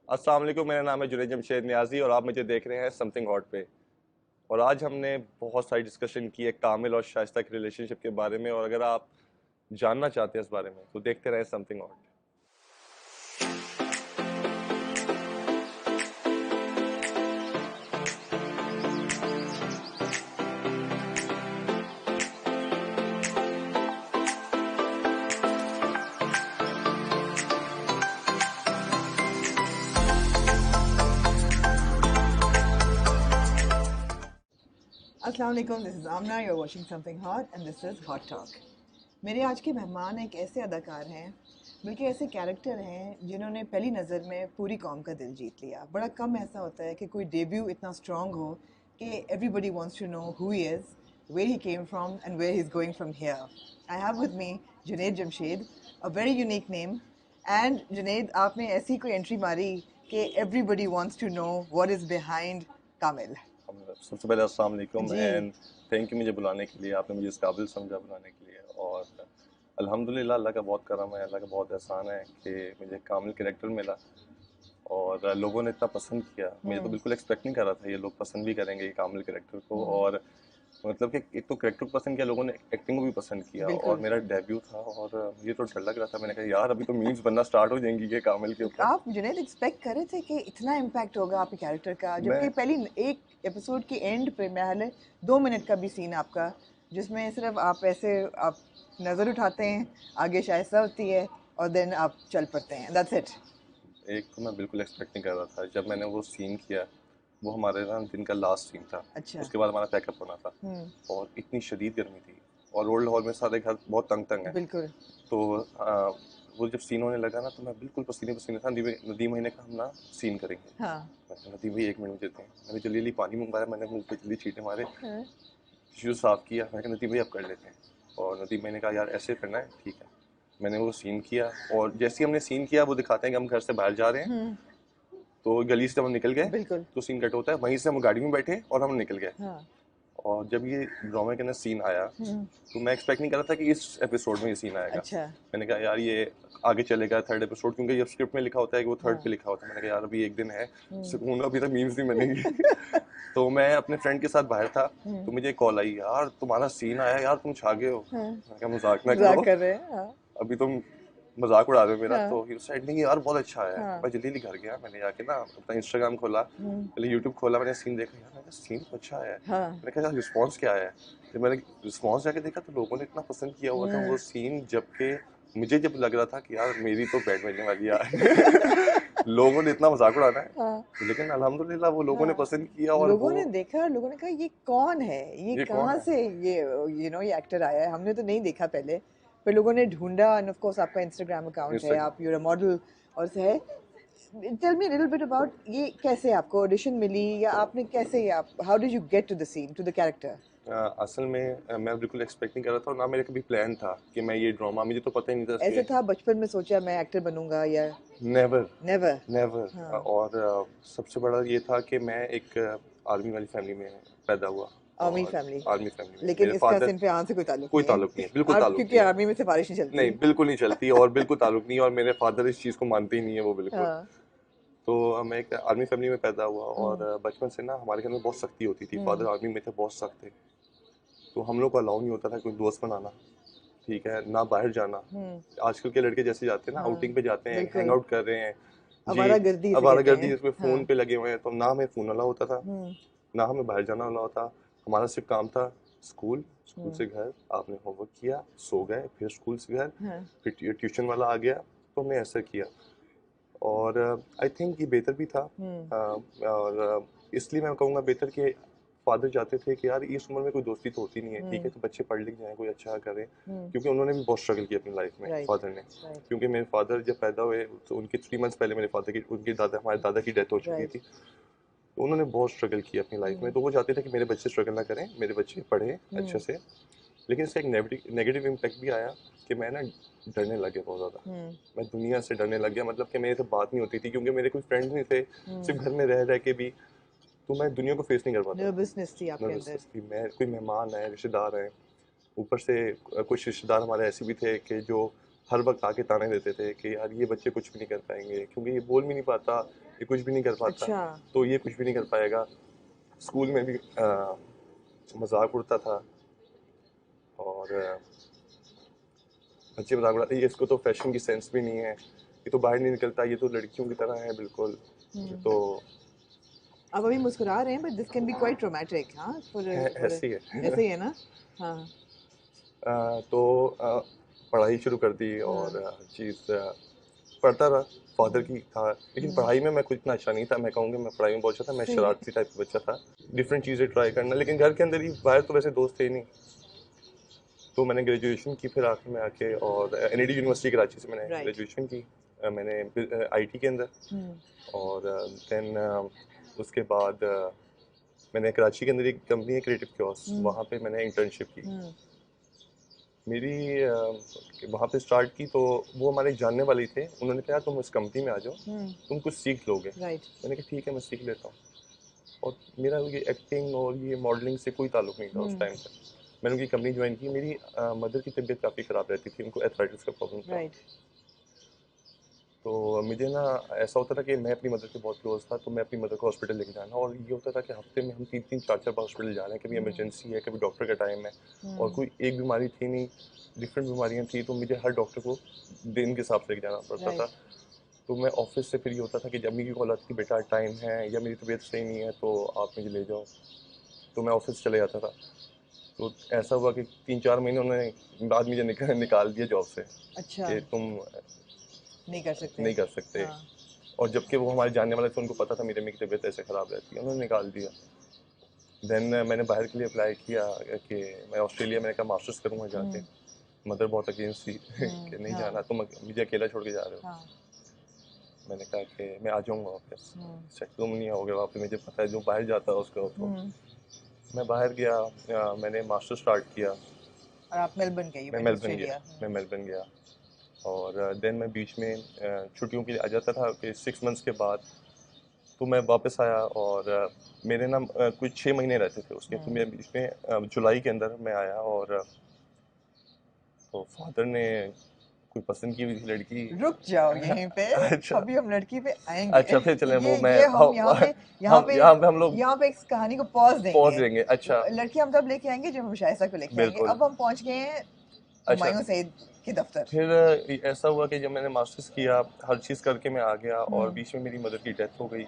अस्सलाम वालेकुम, मेरा नाम है जुनैद जमशेद नियाज़ी और आप मुझे देख रहे हैं समथिंग हॉट पे। और आज हमने बहुत सारी डिस्कशन की है कामिल और शाइस्ता के रिलेशनशिप के बारे में, और अगर आप जानना चाहते हैं इस बारे में तो देखते रहें समथिंग हॉट। अस्सलाम वालेकुम, this is Amna, you are watching something hot and this is hot talk. मेरे आज के मेहमान एक ऐसे अदाकार हैं, बल्कि ऐसे कैरेक्टर हैं जिन्होंने पहली नज़र में पूरी कौम का दिल जीत लिया। बड़ा कम ऐसा होता है कि कोई डेब्यू इतना स्ट्रॉन्ग हो कि everybody wants to know who he is, where he came from and where he is going from here. I have with me Junaid Jamshed, a very unique name. And Junaid, आपने ऐसी कोई एंट्री मारी कि everybody wants to know what is behind Kamil. सबसे पहले अस्सलाम वालेकुम जी। And thank you मुझे बुलाने के लिए। आपने मुझे इस काबिल समझा बुलाने के लिए, और अल्हम्दुलिल्लाह अल्लाह का बहुत करम है, अल्लाह का बहुत एहसान है कि मुझे कामिल कैरेक्टर मिला और लोगों ने इतना पसंद किया। मैं तो बिल्कुल एक्सपेक्ट नहीं कर रहा था ये लोग पसंद भी करेंगे ये कामिल कैरेक्टर को। और मतलब कि एक तो कैरेक्टर को पसंद किया लोगों ने, एक्टिंग को भी पसंद किया। और बिल्कुल। मेरा डेब्यू था और मुझे तो डर लग रहा था। मैंने कहा यार अभी तो मीम्स बनना स्टार्ट हो जाएंगी ये कामिल के ऊपर। आप जुनैद एक्सपेक्ट कर रहे थे कि इतना इम्पैक्ट होगा आपके कैरेक्टर का, जबकि मैं पहली एक एपिसोड के एंड पे महल 2 मिनट का भी सीन आपका, जिसमें सिर्फ आप ऐसे आप नज़र उठाते हैं, आगे शाइस्ता होती है और देन आप चल पड़ते हैं, दैट्स इट। एक तो मैं बिल्कुल एक्सपेक्ट नहीं कर रहा था जब मैंने वो सीन किया। वो हमारे ना दिन का लास्ट सीन था, अच्छा। उसके बाद हमारा पैकअप होना था। और इतनी शदीद गर्मी थी और ओल्ड हॉल में सारे घर बहुत तंग तंग है। बिल्कुल। तो वो जब सीन होने लगा ना तो मैं बिल्कुल पसीने पसीने था। नदीम भाई ने कहा हम ना सीन करेंगे। हाँ। मैंने कहा, नदीम भाई 1 मिनट मुझे दें। मैंने जल्दी जल्दी पानी मंगवाया, मैंने मुंह पे जल्दी छींटे मारे, हाँ। टिश्यू साफ किया। मैंने कहा नदीम भाई अब कर लेते हैं। और नदीम भाई ने कहा यार ऐसे करना है, ठीक है। मैंने वो सीन किया और जैसे ही हमने सीन किया वो दिखाते हैं कि हम घर से बाहर जा रहे हैं। तो गली से जब हम निकल गए बिल्कुल। तो सीन कट होता है, वहीं से हम गाड़ी में बैठे और हम निकल गए। हाँ। और जब ये ड्रामे के अंदर सीन आया तो मैं एक्सपेक्ट नहीं कर रहा था कि इस एपिसोड में ये सीन आएगा। अच्छा। मैंने कहा यार ये आगे चलेगा थर्ड एपिसोड, क्योंकि जब स्क्रिप्ट में लिखा होता है कि वो थर्ड हाँ। पे लिखा होता है। मैंने कहा यार अभी एक दिन है, सुकून, अभी तक मीम्स नहीं बनेंगी। तो मैं अपने फ्रेंड के साथ बाहर था तो मुझे कॉल आई, यार तुम्हारा सीन आया यार, तुम छा गए हो। हाँ। मैंने कहा मजाक ना मजाक करो, कर रहे हैं। हाँ। अभी तुम मजाक उड़ा रहे हो मेरा। हाँ। तो ही साइड नहीं यार बहुत अच्छा है। हाँ। मैं जल्दी जल्दी घर गया, मैंने जाके ना अपना इंस्टाग्राम खोला, पहले यूट्यूब खोला, मैंने सीन देखा, यार मैंने सीन तो अच्छा है। हाँ। मैंने कहा यार रिस्पॉन्स क्या है। जब मैंने रिस्पॉन्स जाके देखा तो लोगों ने इतना पसंद किया हुआ था वो सीन, जबकि मुझे जब लग रहा था कि यार मेरी तो बैड मिलने वाली है यार। लोगों ने इतना मजाक उड़ाना हाँ। है, लेकिन अल्हम्दुलिल्लाह वो लोगों ने हाँ। पसंद किया। और लोगों वो ने देखा, लोगों ने कहा ये कौन है, ये ये कौन कहाँ है। से ये ये एक्टर आया है, हमने तो नहीं देखा पहले। फिर लोगों ने ढूंढा एंड ऑफ कोर्स आपका इंस्टाग्राम अकाउंट है, इंस्टाग्राम आप यूर अ मॉडल और से है। Tell me little bit about ये, कैसे आपको ऑडिशन मिली या आपने कैसे, आप how did you get to the scene, to the character. असल में मैं बिल्कुल एक्सपेक्ट नहीं कर रहा था और ना मेरे कभी प्लान था कि मैं ये ड्रामा, मुझे तो पता ही नहीं था ऐसे कि था बचपन में सोचा मैं एक्टर बनूंगा या नेवर नेवर। नेवर। हाँ। और सबसे बड़ा ये था कि मैं एक आर्मी वाली फैमिली में पैदा हुआ। आर्मी और फैमिली। आर्मी फैमिली में लेकिन मेरे इसका फादर, सिन पे आन से कोई ताल्लुक कोई नहीं है। ताल्लुक नहीं है, बिल्कुल आप ताल्लुक क्योंकि नहीं है। आर्मी में सिफारिश नहीं चलती। नहीं बिल्कुल नहीं चलती और बिल्कुल ताल्लुक नहीं है, और मेरे फादर इस चीज़ को मानते ही नहीं है वो बिल्कुल। हाँ। तो मैं एक आर्मी फैमिली में पैदा हुआ और बचपन से ना हमारे घर में बहुत सख्ती होती थी। फादर आर्मी में थे, बहुत सख्त थे। तो हम लोग को अलाउ नहीं होता था कोई दोस्त बनाना, ठीक है, ना बाहर जाना। आजकल के लड़के जैसे जाते हैं ना, हाँ। आउटिंग पे जाते हैं, हैंग बिल्कुल। आउट कर रहे हैं जी। आवारा गर्दी इसे अब कहते आवारागर्दी हैं। इसमें हाँ। फ़ोन पे लगे हुए हैं, तो ना हमें फ़ोन वाला होता था, ना हमें बाहर जाना वाला होता। हमारा सिर्फ काम था स्कूल, स्कूल से घर, आपने होमवर्क किया, सो गए, फिर स्कूल से घर, हाँ। फिर ट्यूशन वाला आ गया, तो हमने ऐसा किया। और आई थिंक ये बेहतर भी था। और इसलिए मैं कहूँगा बेहतर कि फादर चाहते थे कि यार इस उम्र में कोई दोस्ती तो होती नहीं है, ठीक है, तो बच्चे पढ़ लिख जाएं, कोई अच्छा करें, क्योंकि उन्होंने भी बहुत स्ट्रगल किया अपनी लाइफ में, राइट। फादर ने। राइट। क्योंकि मेरे फादर जब पैदा हुए तो उनके 3 मंथ्स पहले मेरे फादर की, उनकी दादा, हमारे दादा की डेथ हो चुकी राइट। थी। तो उन्होंने बहुत स्ट्रगल किया अपनी लाइफ में, तो वो चाहते थे कि मेरे बच्चे स्ट्रगल ना करें, मेरे बच्चे पढ़ें अच्छे से। लेकिन इसका एक नेगेटिव इम्पैक्ट भी आया कि मैं ना डरने लग गया बहुत ज़्यादा। मैं दुनिया से डरने लग गया, मतलब कि मेरे से बात नहीं होती थी क्योंकि मेरे कोई फ्रेंड्स नहीं थे। सिर्फ घर में रह रह के भी तो मैं दुनिया को फेस नहीं कर पाता था। नर्वसनेस थी आपके अंदर। नर्वसनेस थी, मैं, कोई मेहमान है, रिश्तेदार हैं, ऊपर से कुछ रिश्तेदार हमारे ऐसे भी थे कि जो हर वक्त आके ताने देते थे कि यार ये बच्चे कुछ भी नहीं कर पाएंगे, क्योंकि ये बोल भी नहीं पाता, ये कुछ भी नहीं कर पाता, अच्छा। तो ये कुछ भी नहीं कर पाएगा। स्कूल में भी मजाक उड़ता था, और बच्चे मजाक उड़ाते, ये इसको तो फैशन की सेंस भी नहीं है, ये तो बाहर नहीं निकलता, ये तो लड़कियों की तरह है बिल्कुल। ये तो अब अभी मुस्कुरा रहे हैं, but this can be quite traumatic. हाँ, ऐसे ही है। ऐसे ही है ना। हाँ। तो पढ़ाई शुरू कर दी, हाँ। और हर चीज़ पढ़ता रहा। फादर की था, लेकिन पढ़ाई में मैं कुछ इतना अच्छा नहीं था, मैं कहूँगी मैं पढ़ाई में बहुत अच्छा था, मैं सही। शरारती टाइप का बच्चा था। डिफरेंट चीज़ें ट्राई करना, लेकिन घर के अंदर ही, बाहर तो वैसे दोस्त थे ही नहीं। तो मैंने ग्रेजुएशन की फिर आखिर में आके, और एनईडी यूनिवर्सिटी कराची से मैंने राइट। ग्रेजुएशन की। मैंने आईटी के अंदर, और देन उसके बाद मैंने कराची के अंदर एक कंपनी है क्रिएटिव क्योस, वहाँ पे मैंने इंटर्नशिप की। मेरी वहाँ पे स्टार्ट की, तो वो हमारे एक जानने वाले थे, उन्होंने कहा तुम इस कंपनी में आ जाओ, तुम कुछ सीख लोगे। राइट। मैंने कहा ठीक है, मैं सीख लेता हूँ। और मेरा ये एक्टिंग और ये मॉडलिंग से कोई ताल्लुक नहीं था उस टाइम पे। मैंने उनकी कंपनी ज्वाइन की। मेरी मदर की तबीयत काफ़ी ख़राब रहती थी, उनको एथराइटिस का प्रॉब्लम था। राइट। तो मुझे ना ऐसा होता था कि मैं अपनी मदर से बहुत क्लोज था, तो मैं अपनी मदर को हॉस्पिटल लेके जाना, और ये होता था कि हफ्ते में हम 3-3 4-4 बार हॉस्पिटल जा रहे हैं, कभी इमरजेंसी है, कभी डॉक्टर का टाइम है, और कोई एक बीमारी थी नहीं, डिफरेंट बीमारियां थी, तो मुझे हर डॉक्टर को दिन के हिसाब से लेके जाना पड़ता था। राइट। तो मैं ऑफिस से फिर ये होता था कि जब अम्मी की कॉल आती थी, बेटा टाइम है या मेरी तबीयत सही नहीं है तो आप मुझे ले जाओ, तो मैं ऑफिस चले जाता था। तो ऐसा हुआ कि 3-4 महीने उन्होंने बाद मुझे निकाल दिया जॉब से, अच्छा। कि तुम नहीं कर सकते। नहीं कर सकते। हाँ। और जबकि वो हमारे जानने वाले थे, उनको पता था मेरी अम्मी की तबीयत ऐसे ख़राब रहती है, उन्होंने निकाल दिया। देन मैंने बाहर के लिए अप्लाई किया कि मैं ऑस्ट्रेलिया, मैंने कहा मास्टर्स करूँगा जाके। मदर बहुत अगेंस्ट थी कि नहीं हाँ। जाना, तुम मुझे अकेला छोड़ के जा रहे हो। हाँ। मैंने कहा कि मैं आ जाऊँगा वापस। तुम नहीं आओगे वापस, मुझे पता है जो बाहर जाता है उसका तो। मैं बाहर गया, मैंने मास्टर स्टार्ट किया। और आप मेलबर्न गए, यू मैं वेंट मेलबर्न गया, ऑस्ट्रेलिया। मैं मेलबर्न गया, और देन मैं बीच में छुट्टियों के लिए आ जाता था कि 6 मंथ्स के बाद। तो मैं वापस आया, और मेरे ना कुछ 6 महीने रहते थे उसके, तो मैं बीच में जुलाई के अंदर मैं आया, और तो फादर ने कोई पसंद की हुई थी लड़की। रुक जाओ यहीं पे। अच्छा, अभी हम लड़की पे आएंगे। अच्छा फिर चले वो मैं ये हम यहाँ पे हम लोग यहाँ पे इस कहानी को पॉज पहुंच देंगे। देंगे। अच्छा, लड़की हम तब लेके आएंगे जब हम शाइस्ता को लेके आएंगे। बिल्कुल। अब हम पहुंच गए हैं अच्छा, हुमायूं सईद के दफ्तर। फिर ऐसा हुआ कि जब मैंने मास्टर्स किया, हर चीज़ करके मैं आ गया, और बीच में मेरी मदर की डेथ हो गई।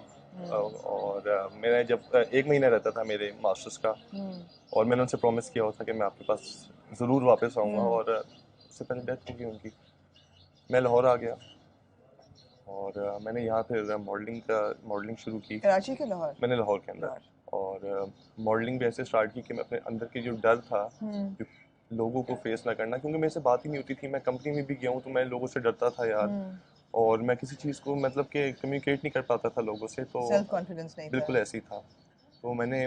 और मेरा जब 1 महीना रहता था मेरे मास्टर्स का, और मैंने उनसे प्रॉमिस किया हुआ था कि मैं आपके पास ज़रूर वापस आऊँगा, और उससे पहले डेथ हो गई उनकी। मैं लाहौर आ गया, और मैंने यहाँ फिर मॉडलिंग शुरू की। कराची के लाहौर। मैंने लाहौर के अंदर, लाहौर। और मॉडलिंग भी ऐसे स्टार्ट की कि मैं अपने अंदर के जो डर था, जो लोगों को फेस ना करना, क्योंकि मेरे से बात ही नहीं होती थी। मैं कंपनी में भी गया हूँ तो मैं लोगों से डरता था यार, और मैं किसी चीज़ को मतलब कि कम्युनिकेट नहीं कर पाता था लोगों से, तो सेल्फ कॉन्फिडेंस नहीं था। बिल्कुल ऐसे ही था। तो मैंने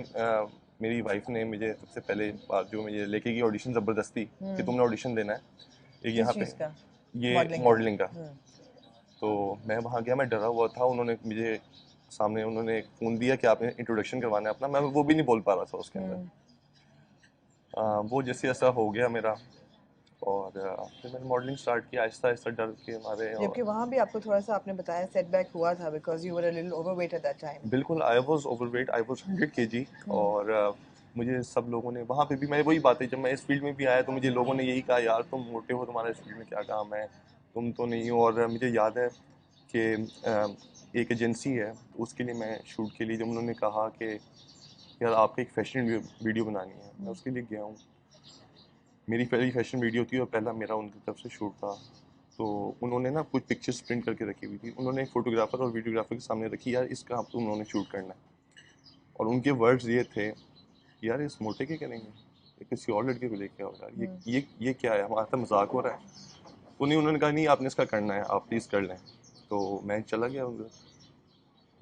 मेरी वाइफ ने मुझे सबसे पहले बात जो मुझे लेके गई ऑडिशन ज़बरदस्ती, कि तुमने ऑडिशन देना है एक किस यहाँ पे, चीज़ का? ये मॉडलिंग का। मॉडलिंग का। तो मैं वहाँ गया, मैं डरा हुआ था। उन्होंने मुझे सामने उन्होंने एक फ़ोन दिया कि आपने इंट्रोडक्शन करवाना है अपना, मैं वो भी नहीं बोल पा रहा था उसके अंदर। वो जैसे ऐसा हो गया मेरा, और फिर मैंने मॉडलिंग स्टार्ट किया आहिस्ता आहिस्ता, डर के मारे। और जबकि वहाँ भी आपको थोड़ा सा आपने बताया सेटबैक हुआ था because you were a little overweight at that time. बिल्कुल, I was overweight, I was 100 kg। और मुझे सब लोगों ने वहाँ पे भी, मैं वही बात है, जब मैं इस फील्ड में भी आया तो मुझे लोगों ने यही कहा, यार तुम मोटे हो, तुम्हारा इस फील्ड में क्या काम है, तुम तो नहीं हो। और मुझे याद है कि एक एजेंसी है, तो उसके लिए मैं शूट के लिए जब उन्होंने कहा कि यार आपको एक फैशन वीडियो बनानी है, मैं उसके लिए गया हूँ। मेरी पहली फैशन वीडियो थी, और पहला मेरा उनकी तरफ से शूट था। तो उन्होंने ना कुछ पिक्चर्स प्रिंट करके रखी हुई थी, उन्होंने एक फोटोग्राफर और वीडियोग्राफर के सामने रखी, यार इसका आप उन्होंने शूट करना है। और उनके वर्ड्स ये थे कि यार इस मोटे के करेंगे, ये किसी और लड़के को लेके आओ यार, ये क्या है, हमारा तो मजाक हो रहा है। तो नहीं, उन्होंने कहा नहीं आपने इसका करना है, आप प्लीज़ कर लें। तो मैं चला गया उधर,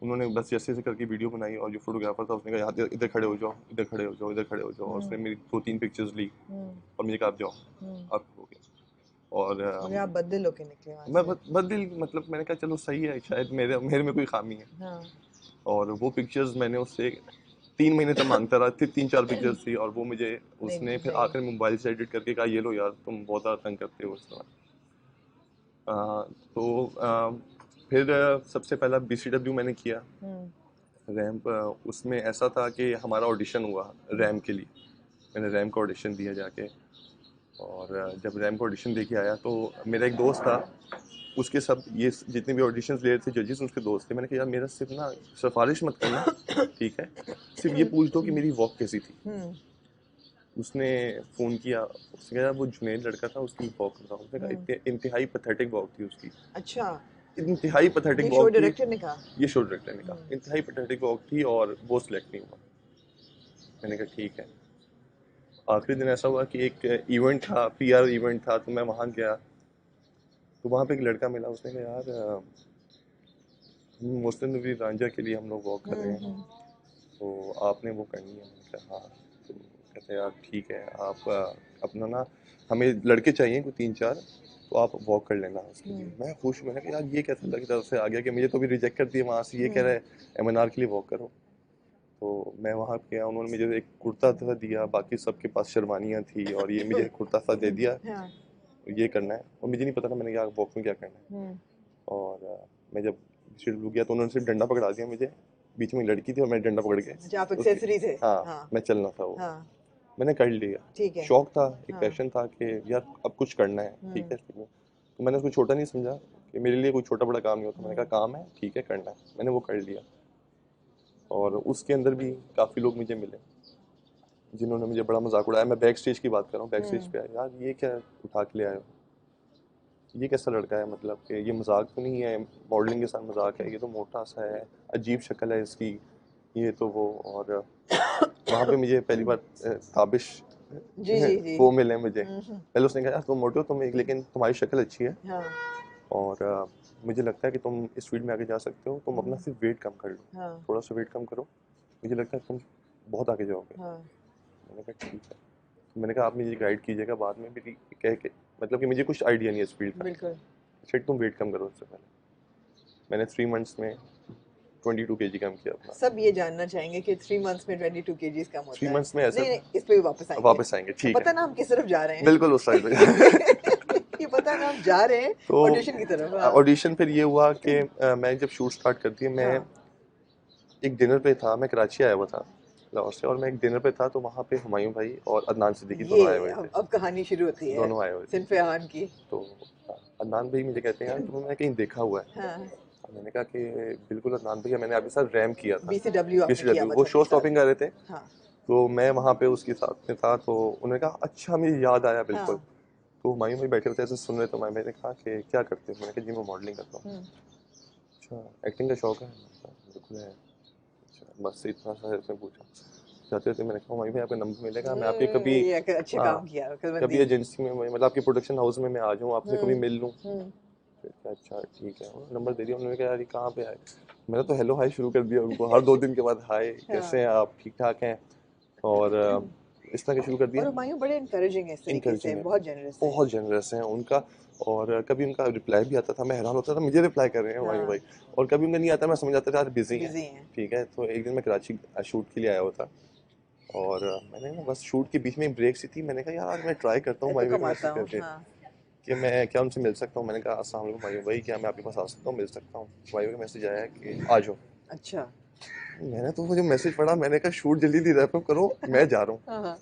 उन्होंने बस जैसे जैसे करके वीडियो बनाई, और जो फोटोग्राफर था उसने कहा यहाँ इधर खड़े हो जाओ, इधर खड़े हो जाओ, इधर खड़े हो जाओ, और उसने मेरी 2-3 पिक्चर्स ली, और मुझे कहा आप जाओ, आप हो गया। और और आप बदल होके निकले वहाँ मैं से। बदल, मतलब मैंने कहा चलो सही है, शायद मेरे मेरे में कोई खामी है। हाँ। और वो पिक्चर्स मैंने उससे 3 महीने तक मांगता रहा, फिर 3-4 पिक्चर्स थी, और वो मुझे नहीं उसने फिर नहीं। आखिर मोबाइल से एडिट करके कहा ये लो यार, तुम बहुत ज़्यादा तंग करते हो इस तरह। तो फिर सबसे पहला BCW मैंने किया हम्म रैम्प। उसमें ऐसा था कि हमारा ऑडिशन हुआ रैम्प के लिए। मैंने रैम्प का ऑडिशन दिया जाके, और जब रैम्प का ऑडिशन दे के आया तो मेरा एक दोस्त था, उसके सब ये जितने भी ऑडिशंस ले रहे थे जजेस उसके दोस्त थे। मैंने कहा यार मेरा सिर्फ ना सिफारिश मत करना, ठीक है, सिर्फ ये पूछ दो कि मेरी वॉक कैसी थी। हम्म उसने फ़ोन किया, उसने कहा यार वो जुनैद लड़का था उसकी वॉक बताओ। उसने कहा इंतहाई पथेटिक वॉक थी उसकी, अच्छा, इंतहाई पथेटिक ये शो वॉक थी। डायरेक्टर ने कहा। ये शो डायरेक्टर ने कहा इंतहाई पथेटिक वॉक थी और वो सिलेक्ट नहीं हुआ। मैंने कहा ठीक है। आखिरी दिन ऐसा हुआ कि एक इवेंट था, PR इवेंट था, तो मैं वहाँ गया। तो वहाँ पे एक लड़का मिला, उसने कहा यार मुस्लिम नबी रांझा के लिए हम लोग वॉक कर रहे हैं, तो आपने वो करनी है। मैंने कहा हाँ। तो कहते यार ठीक है, आप अपना ना, हमें लड़के चाहिए कोई 3-4, तो आप वॉक कर लेना उसके लिए। मैं खुश, मैंने कहा यार ये कैसा लड़की तरफ से आ गया कि मुझे तो भी रिजेक्ट कर दिया वहाँ से, ये कह रहा है MNR के लिए वॉक करो। तो मैं वहाँ गया, उन्होंने मुझे एक कुर्ता सा दिया, बाकी सबके पास शेरवानियाँ थी, और ये मुझे कुर्ता सा दे दिया, हाँ ये करना है। और मुझे नहीं पता था मैंने क्या वॉक में क्या करना है। हम्म और मैं जब शुरू गया तो उन्होंने सिर्फ डंडा पकड़ा दिया मुझे, बीच में लड़की थी और मैं डंडा पकड़ के अच्छा, आप उसकी, एक्सेसरी थे। हाँ हाँ मैं चलना था वो। हाँ मैंने कर लिया। ठीक है। शौक था, एक हाँ पैशन था कि यार अब कुछ करना है, ठीक है इसलिए। तो मैंने उसको छोटा नहीं समझा कि मेरे लिए कोई छोटा बड़ा काम नहीं होता। मैंने कहा काम है, ठीक है करना है, मैंने वो कर लिया। और उसके अंदर भी काफ़ी लोग मुझे मिले जिन्होंने मुझे बड़ा मजाक उड़ाया। मैं बैक स्टेज की बात कर रहा हूँ, बैक स्टेज पे आया यार ये क्या उठा के ले आए हो, ये कैसा लड़का है, मतलब कि ये मजाक तो नहीं है, मॉडलिंग के साथ मजाक है, ये तो मोटा सा है, अजीब शक्ल है इसकी, ये तो वो। और वहाँ पे मुझे पहली बार ताबिश जी जी जी। वो मिले मुझे। पहले उसने कहा यार तुम मोटे हो, तुम एक, लेकिन तुम्हारी शक्ल अच्छी है, हाँ और मुझे लगता है कि तुम इस फील्ड में आगे जा सकते हो, तुम अपना सिर्फ वेट कम कर लो, हाँ थोड़ा सा वेट कम करो, मुझे लगता है तुम बहुत आगे जाओगे। हाँ मैंने कहा ठीक है। तो मैंने कहा आप मुझे गाइड कीजिएगा, बाद में मेरी कह के, मतलब कि मुझे कुछ आइडिया नहीं है इस फील्ड का, बिल्कुल। फिर तुम वेट कम करो उससे पहले। मैंने 3 मंथ्स में 22 kg कम किया अपना। सब ये जानना चाहेंगे कि 3 मंथ्स में 22 kgs कम 3 होता है। मंथ्स में ऐसा, नहीं नहीं, इस पे भी वापस आएंगे। वापस आएंगे तो ठीक पता है, ना हम किस तरफ जा रहे हैं। बिल्कुल उस साइड पे। ये पता ना हम जा रहे हैं तो ऑडिशन की तरफ। हाँ ऑडिशन फिर ये हुआ कि मैं जब शूट स्टार्ट करती है, मैं हाँ एक डिनर पे था, मैं कराची आया हुआ था लाहौर से, और मैं एक डिनर पे था, तो वहाँ पे हुमायूं भाई और अदनान सिद्दीकी दोनों आए ये हुए थे। अब कहानी शुरू होती है दोनों आए हुए थे। सिनफेहान की। तो अदनान भाई मुझे कहते हैं यार तुम्हें मैंने कहीं देखा हुआ है। हाँ मैंने कहा कि बिल्कुल अदनान भैया, मैंने आपके साथ रैम किया था। BCW आपने किया BCW वो बचपन शो के साथ। स्टॉपिंग कर रहे थे, हाँ तो मैं वहाँ पे उसके साथ में था। तो उन्होंने कहा अच्छा मुझे याद आया बिल्कुल। हाँ तो हुमायूं भाई बैठे हुए थे ऐसे सुन रहे, तो मैंने कहा कि क्या करते हो। मैंने कहा जी मैं मॉडलिंग करता हूँ। अच्छा एक्टिंग का शौक है। मैंने कहा, बिल्कुल है। अच्छा बस इतना सा उसने पूछा चाहते थे। मैंने कहा हुमायूं भाई आपका नंबर मिलेगा, मैं आपके कभी, ये अच्छा हाँ, काम किया कभी अकलमंदी। एजेंसी में, मतलब आपके प्रोडक्शन हाउस में मैं आ जाऊँ, आपसे कभी मिल लूँ। हम्म फिर क्या अच्छा ठीक है, उन्होंने नंबर दे दिया। उन्होंने कहा यार ये कहाँ पे आए। मैंने तो हेलो हाय शुरू कर दिया उनको, हर 2 दिन के बाद हाय हाँ। कैसे हैं आप, ठीक ठाक हैं, और इस तरह के शुरू कर और दिया। हुमायूं बड़े इनकरेजिंग है इस तरीके से, इनकरेजिंग है, बहुत जेनरस है। बहुत जनरस हैं उनका। और कभी उनका रिप्लाई भी आता था, मैं हैरान होता था मुझे रिप्लाई कर रहे हैं हुमायूं हाँ भाई, और कभी उनका नहीं आता, मैं समझ जाता था यार बिजी हैं। बिजी हैं। ठीक है, तो एक दिन मैं कराची शूट के लिए आया हुआ था, और मैंने ना बस शूट के बीच में ब्रेक सी थी, मैंने कहा यार आज मैं ट्राई करता हूँ मैं तो हुमायूं भाई को कमाता मैसेज हूँ। करके हाँ कि मैं क्या उनसे मिल सकता हूँ। मैंने कहा अस्सलाम वालेकुम हुमायूं भाई, क्या मैं आपके पास आ सकता हूँ, मिल सकता हूँ। हुमायूं का मैसेज आया कि आ जाओ। अच्छा। मैंने तो मुझे मैसेज पढ़ा, मैंने कहा शूट जल्दी जल्दी रैप अप करो, मैं जा रहा हूँ। हाँ हाँ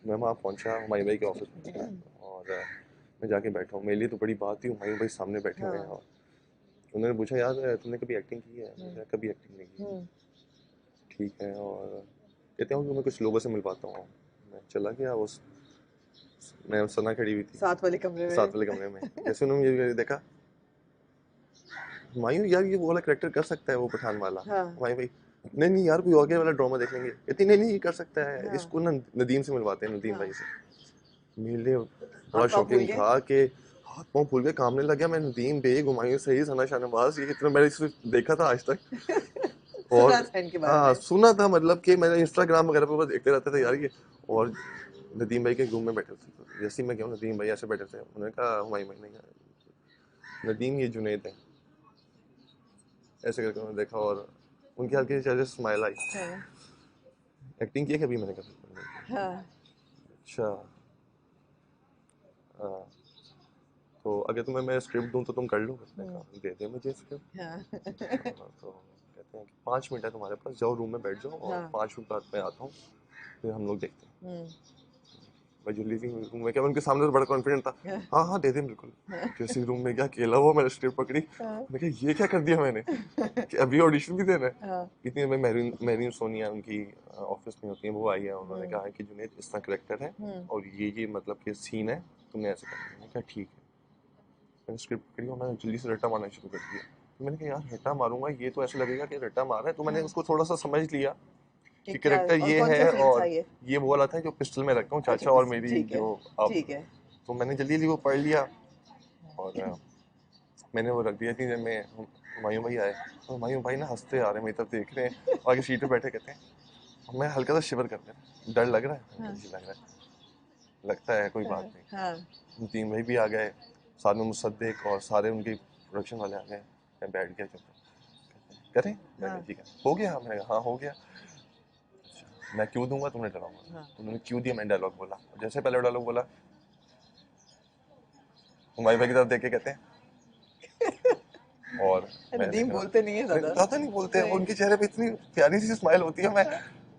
मैं वहाँ पहुँचा हुमायूं भाई के ऑफिस में, और मैं जाके बैठा हूँ। मेरे लिए तो बड़ी बात थी, हुमायूं भाई सामने बैठे हुए हैं, हाँ और उन्होंने पूछा यार तुमने कभी एक्टिंग की है। मैंने कहा कभी एक्टिंग नहीं की। ठीक है, और कहते हैं मैं कुछ लोगों से मिलवाता हूँ। मैं चला गया, उस मैं सना खड़ी हुई थी साथ वाले कमरे साथ में। वाले कमरे में। जैसे उन्होंने मुझे देखा, हुमायूं यार ये वो वाला करेक्टर कर सकता है वो पठान वाला। हाँ हुमायूं भाई नहीं नहीं यार कोई और वाला ड्रामा देख लेंगे। कहती नहीं नहीं ये कर सकता है, हाँ इसको ना नदीम से मिलवाते हैं, नदीम हाँ। भाई से। मेरे लिए हाथ बड़ा पाँव फूल शॉकिंग गए। था कि हाथ पाँव फूल के कामने लग गया। मैं नदीम बेग, हुमायूं सही, सना शाहनवाज, ये इतना मैंने सिर्फ देखा था आज तक। और सुना था इनके बारे हाँ में। सुना था, मतलब कि मैंने इंस्टाग्राम वगैरह पे बस देखते रहते थे यार ये। और नदीम भाई के रूम में बैठे थे, तो जैसे ही मैं गया नदीम भाई ऐसे बैठे थे। उन्होंने कहा हुमायूं भाई नहीं नदीम ये जुनैद है, ऐसे करके उन्होंने देखा, और उनके हल्के से चेहरे से स्माइल आई। हाँ एक्टिंग की कभी। मैंने कहा हाँ अच्छा। हाँ, तो अगर तुम्हें मैं स्क्रिप्ट दूं तो तुम कर लो? मैंने कहा दे दे मुझे स्क्रिप्ट। हाँ तो कहते हैं कि 5 मिनट है तुम्हारे पास, जाओ रूम में बैठ जाओ और हाँ 5 मिनट बाद मैं आता हूँ, फिर हम लोग देखते हैं। हम्म, मैं जल्दी से रूम में क्या, मैं उनके सामने तो बड़ा कॉन्फिडेंट था, हाँ, हाँ हाँ दे दे बिल्कुल। जैसे रूम में गया, अकेला हुआ, मैंने स्क्रिप्ट पकड़ी, हाँ, मैंने कहा ये क्या कर दिया मैंने, कि अभी ऑडिशन भी देना है। हाँ, इतनी में मेरीन मेरीन सोनिया उनकी ऑफिस में होती है, वो आई है, उन्होंने हम्म, कहा कि जुनेद इस तरह करेक्टर है हम्म, और ये मतलब कि सीन है, तुमने ऐसे करना है। मैंने कहा ठीक है। मैंने स्क्रिप्ट पकड़ी और मैंने जल्दी से रट्टा मारना शुरू कर दिया। तो मैंने कहा यार रट्टा मारूंगा ये तो ऐसा लगेगा कि रट्टा मार रहा है, तो मैंने हाँ, उसको थोड़ा सा समझ लिया कि कि क्या करेक्टर और ये कौन सा है, सीन था और ये? ये वो वाला था जो पिस्टल में रखा हूँ अच्छा चाचा और पिस्टल, मेरी ठीक है, जो अब। ठीक है। तो मैंने जल्दी जल्दी वो पढ़ लिया और मैंने वो रख दिया कि जब मैं हुमायूं भाई आए, तो हुमायूं भाई ना हंसते आ रहे हैं, मेरी तरफ देख रहे हैं, आगे सीट पे बैठे, कहते हैं, और मैं हल्का सा शिवर कर रहा, डर लग रहा है, हाँ, जी लग रहा है, लगता है कोई बात हाँ, हाँ, नहीं। तीन भाई भी आ गए, साथ में मुसद्दिक और सारे उनके प्रोडक्शन वाले आ गए। मैं बैठ गया चुप, करें हाँ, ठीक है हो गया, मैंने कहा हाँ हो गया। अच्छा मैं क्यों दूंगा, तुमने डराऊंगा, हाँ। तो उन्होंने क्यों दिया, मैंने डायलॉग बोला, जैसे पहले डायलॉग बोला, हुमायूं भाई की तरफ देख के कहते हैं, और मैंने नदीम कहा बोलते नहीं है नहीं ज्यादा। ज़्यादा नहीं बोलते, नहीं। उनके चेहरे पे इतनी प्यारी सी स्माइल होती है। मैं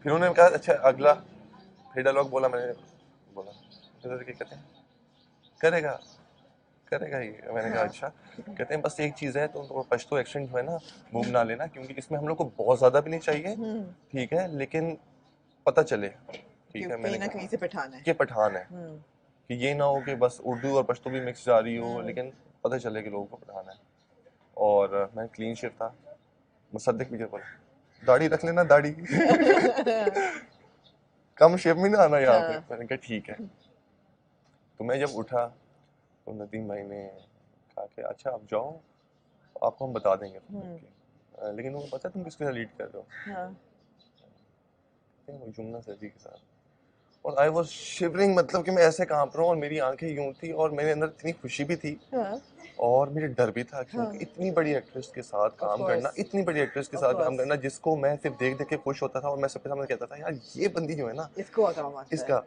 फिर उन्होंने कहा अच्छा अगला, फिर डायलॉग बोला, मैंने बोला, फिर कहते हैं करेगा करेगा ये, मैंने कहा हाँ, अच्छा। कहते हैं बस एक चीज़ है, तो पश्तो एक्सेंट जो है ना वो बना लेना, क्योंकि इसमें हम लोग को बहुत ज़्यादा भी नहीं चाहिए, हम्म, ठीक है, लेकिन पता चले, कि ठीक है। कहीं मैंने ना कहा कहीं से पठान है। कि पठान है, हम्म, कि ये ना हो कि बस उर्दू और पश्तो भी मिक्स जा रही हो, हम्म, लेकिन पता चले कि लोगों को पठान है। और मैं क्लीन शेव था, मुसद्दिक मुझे बोला दाढ़ी रख लेना दाढ़ी कम शेप में ना आना यहाँ पे। हाँ, मैंने कहा ठीक है। तो मैं जब उठा तो नदीम भाई ने कहा कि अच्छा आप जाओ, आपको हम बता देंगे फोन हम्म, करके, लेकिन तुम्हें पता है तुम किसके साथ लीड कर रहे हो? हाँ, कहते हैं, वो जुम्ना सर जी के साथ। और आई वॉज शिवरिंग, मतलब कि मैं ऐसे कांप रहा हूँ और मेरी आंखें यूं थी और मेरे अंदर इतनी खुशी भी थी हाँ, और मुझे डर भी था, हाँ, क्योंकि इतनी बड़ी एक्ट्रेस के साथ ऑफ काम करना, कोर्स, इतनी बड़ी एक्ट्रेस के ऑफ साथ काम कोर्स। करना जिसको मैं सिर्फ देख देख के खुश होता था, और मैं सबके सामने कहता था यार ये बंदी जो है ना, इसको काम आता है। इसका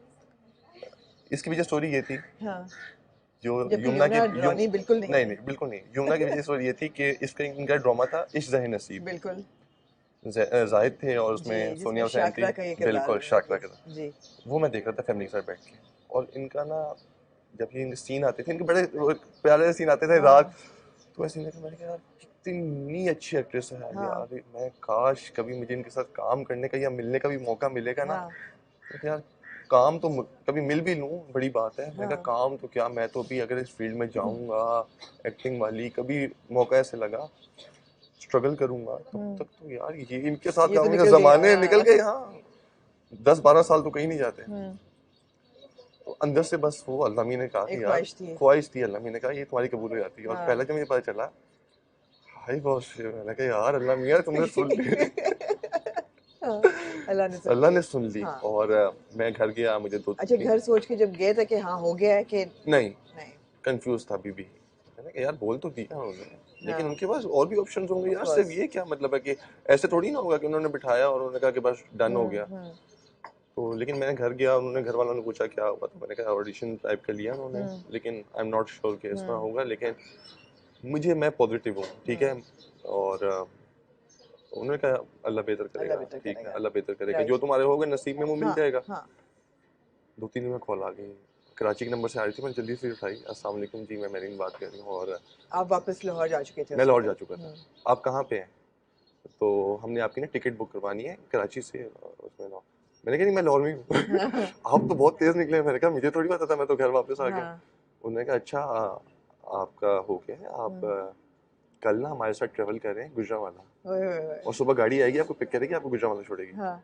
इसकी वजह स्टोरी ये थी, हाँ, जो जबकि यमुना की यमुना ड्रॉनी बिल्कुल नहीं नहीं है। नहीं बिल्कुल नहीं, यमुना की वजह स्टोरी ये थी कि इसका इनका ड्रामा था इश्क ज़ाहिर नसीब, बिल्कुल। जाहिद थे और जी, उसमें जिसमें सोनिया हुसैन थी, शाकरा का ये किरदार बिल्कुल है। शाकरा जी, के साथ। जी, वो मैं देख रहा था फैमिली के साथ बैठ के, और इनका ना जब ये सीन आते थे, इनके बड़े प्यारे सीन आते थे रात, हाँ, तो ऐसे लगा, मैंने कहा यार कितनी अच्छी एक्ट्रेस है हाँ, यार, मैं काश कभी मुझे इनके साथ काम करने का या मिलने का भी मौका मिलेगा ना। हाँ, तो यार काम तो कभी मिल भी लूँ बड़ी बात है, मैंने कहा हाँ, काम तो क्या, मैं तो भी अगर इस फील्ड में जाऊंगा एक्टिंग वाली, कभी मौका ऐसे लगा, स्ट्रगल करूंगा, तब हम्म, तक तो यार ये इनके साथ ये तो काम के निकल गया। जमाने निकल हाँ, गए। हाँ 10-12 साल तो कहीं नहीं जाते। हम्म, तो अंदर से बस वो अल्लाह मी ने कहा एक कि यार ख्वाहिश थी। ख्वाहिश थी, अल्लाह मी ने कहा ये तुम्हारी कबूल हो जाती है। और हाँ। पहले जब मुझे पता चला, हाय बॉस, मैंने कहा यार अल्लाह मियां तुमने सुन ली हाँ, अल्लाह ने सुन अल्लाह ली। ने सुन ली। हाँ, और मैं घर गया, मुझे दो अच्छा तीन घर सोच के जब गए थे कि हाँ हो गया है कि नहीं, नहीं? कंफ्यूज था अभी भी। मैंने कहा यार बोल तो दिया उन्होंने, लेकिन हाँ, उनके पास और भी ऑप्शंस होंगे ऑफ यार, सिर्फ कोर्स। ये क्या मतलब है कि ऐसे थोड़ी ना होगा कि उन्होंने बिठाया और उन्होंने कहा कि बस डन हो गया। हम्म, तो लेकिन मैंने घर गया, उन्होंने घर वालों ने पूछा क्या हुआ, तो मैंने कहा ऑडिशन टाइप का लिया उन्होंने, हम्म, लेकिन आई एम नॉट श्योर कि इस तरह हम्म, होगा, लेकिन मुझे मैं पॉजिटिव हूँ, ठीक है। हम्म, और उन्होंने कहा अल्लाह बेहतर अल्लाह करेगा, बेहतर ठीक है करेगा। अल्लाह बेहतर करेगा, जो राइट। तुम्हारे होगा नसीब में वो मिल हाँ, जाएगा। हाँ। 2-3 दिन में कॉल आ गई, कराची के नंबर से आ रही थी, मैंने जल्दी से उठाई, अस्सलाम वालेकुम जी, मैं मेरीन बात कर रही हूँ, और आप वापस लाहौर जा चुके थे मैं उस लाहौर जा वक्त? चुका था, आप कहाँ पे हैं? तो हमने आपकी ना टिकट बुक करवानी है कराची से, उसमें लाहौर। मैंने कहा नहीं मैं लाहौर में ही हूँ हाँ, आप तो बहुत तेज निकले। मैंने कहा मुझे थोड़ी पता था, मैं तो घर वापस आ गया। हाँ, उन्होंने कहा अच्छा आपका हो गया है, आप कल ना हमारे साथ ट्रेवल कर रहे हैं गुजरांवाला, ओए, ओए, ओए, और सुबह गाड़ी आएगी आपको पिक करेगी, आपको गुजरांवाला छोड़ेगी। हाँ,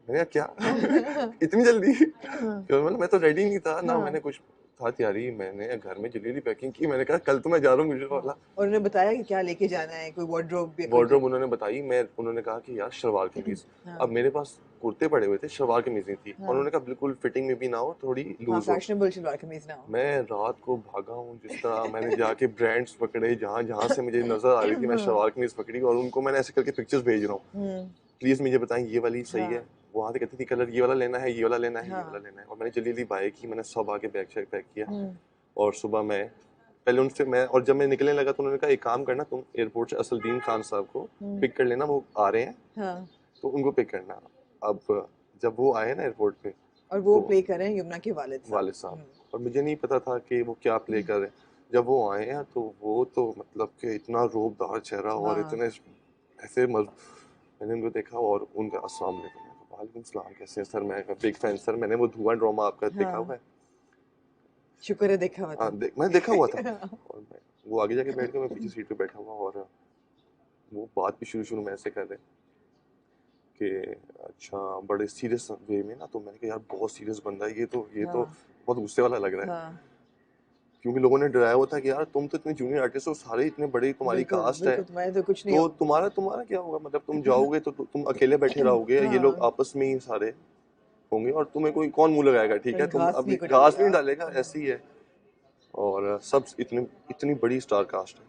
मैंने कहा क्या इतनी जल्दी? हाँ, फिर मतलब मैं तो रेडी नहीं था ना, हाँ, मैंने कुछ था तैयारी, मैंने घर में जल्दी जल्दी पैकिंग की, मैंने कहा कल तो मैं जा रहा हूँ हाँ। गुजरांवाला। और उन्होंने बताया कि क्या लेके जाना है, कोई वार्डरोब या कोई वार्डरोब उन्होंने बताई, मैं उन्होंने कहा कि यार शलवार कमीज, हाँ, अब मेरे पास कुर्ते पड़े हुए थे, शलवार कमीज नहीं थी, और हाँ, उन्होंने कहा बिल्कुल फिटिंग में भी ना हो, थोड़ी हाँ, लूज हो। फैशनेबल शलवार कमीज ना हो। मैं रात को भागा हूँ जिस तरह, मैंने जाके ब्रांड्स पकड़े, जहाँ जहाँ से मुझे नजर आ रही थी मैं शलवार कमीज पकड़ी, और उनको मैंने ऐसे करके पिक्चर्स भेज रहा हूँ, हम्म, प्लीज मुझे बताएं ये वाली सही है। हाँ, वहां से कहती थी कलर ये वाला लेना है, ये वाला लेना है, ये वाला हाँ, लेना है, और मैंने जल्दी जल्दी बाय की, मैंने सब आके बैग चेक पैक किया, हम्म, और सुबह मैं पहले उनसे मैं, और जब मैं निकलने लगा तो उन्होंने कहा एक काम करना, तुम एयरपोर्ट से असलदीन खान साहब को पिक कर लेना, वो आ रहे हैं, हाँ, तो उनको पिक करना। अब जब वो आए ना एयरपोर्ट पे, और वो तो प्ले कर रहे हैं यमुना के वालिद वालिद साहब। साहब, और मुझे नहीं पता था कि वो क्या प्ले कर रहे हैं। जब वो आए हैं तो वो तो मतलब कि इतना रोबदार चेहरा और हाँ, इतने ऐसे मैंने उनको देखा और उनका अस्सलाम वालेकुम, मैं कहा, वालेकुम सलाम, कैसे हैं सर, मैं बिग फैन सर, मैंने वो धुआं ड्रामा आपका देखा हुआ हाँ, है। शुक्र है देखा हुआ हाँ था। मैंने देखा हुआ था। और मैं, वो आगे जाके बैठ गए, मैं पीछे सीट पे बैठा हुआ, और वो बात भी शुरू में ऐसे कर रहे कि अच्छा बड़े सीरियस वे में ना, तो मैंने कहा यार बहुत सीरियस बंदा है ये तो हाँ, बहुत गुस्से वाला लग रहा है, हाँ, क्योंकि लोगों ने डराया हुआ था कि यार तुम तो इतने जूनियर आर्टिस्ट हो, सारे इतने बड़े, तुम्हारी बिल्कुल कास्ट है, बिल्कुल, तुम्हारे तो कुछ नहीं तो होगा। तुम्हारा तुम्हारा क्या होगा, मतलब तुम जाओगे तो तुम अकेले बैठे रहोगे, ये लोग हाँ, आपस में ही सारे होंगे और तुम्हें कोई कौन मुंह लगाएगा, ठीक है, कोई तुम घास अभी नहीं को घास नहीं डालेगा। डालेगा, ऐसी ही है। और सब इतनी इतनी बड़ी स्टार कास्ट है,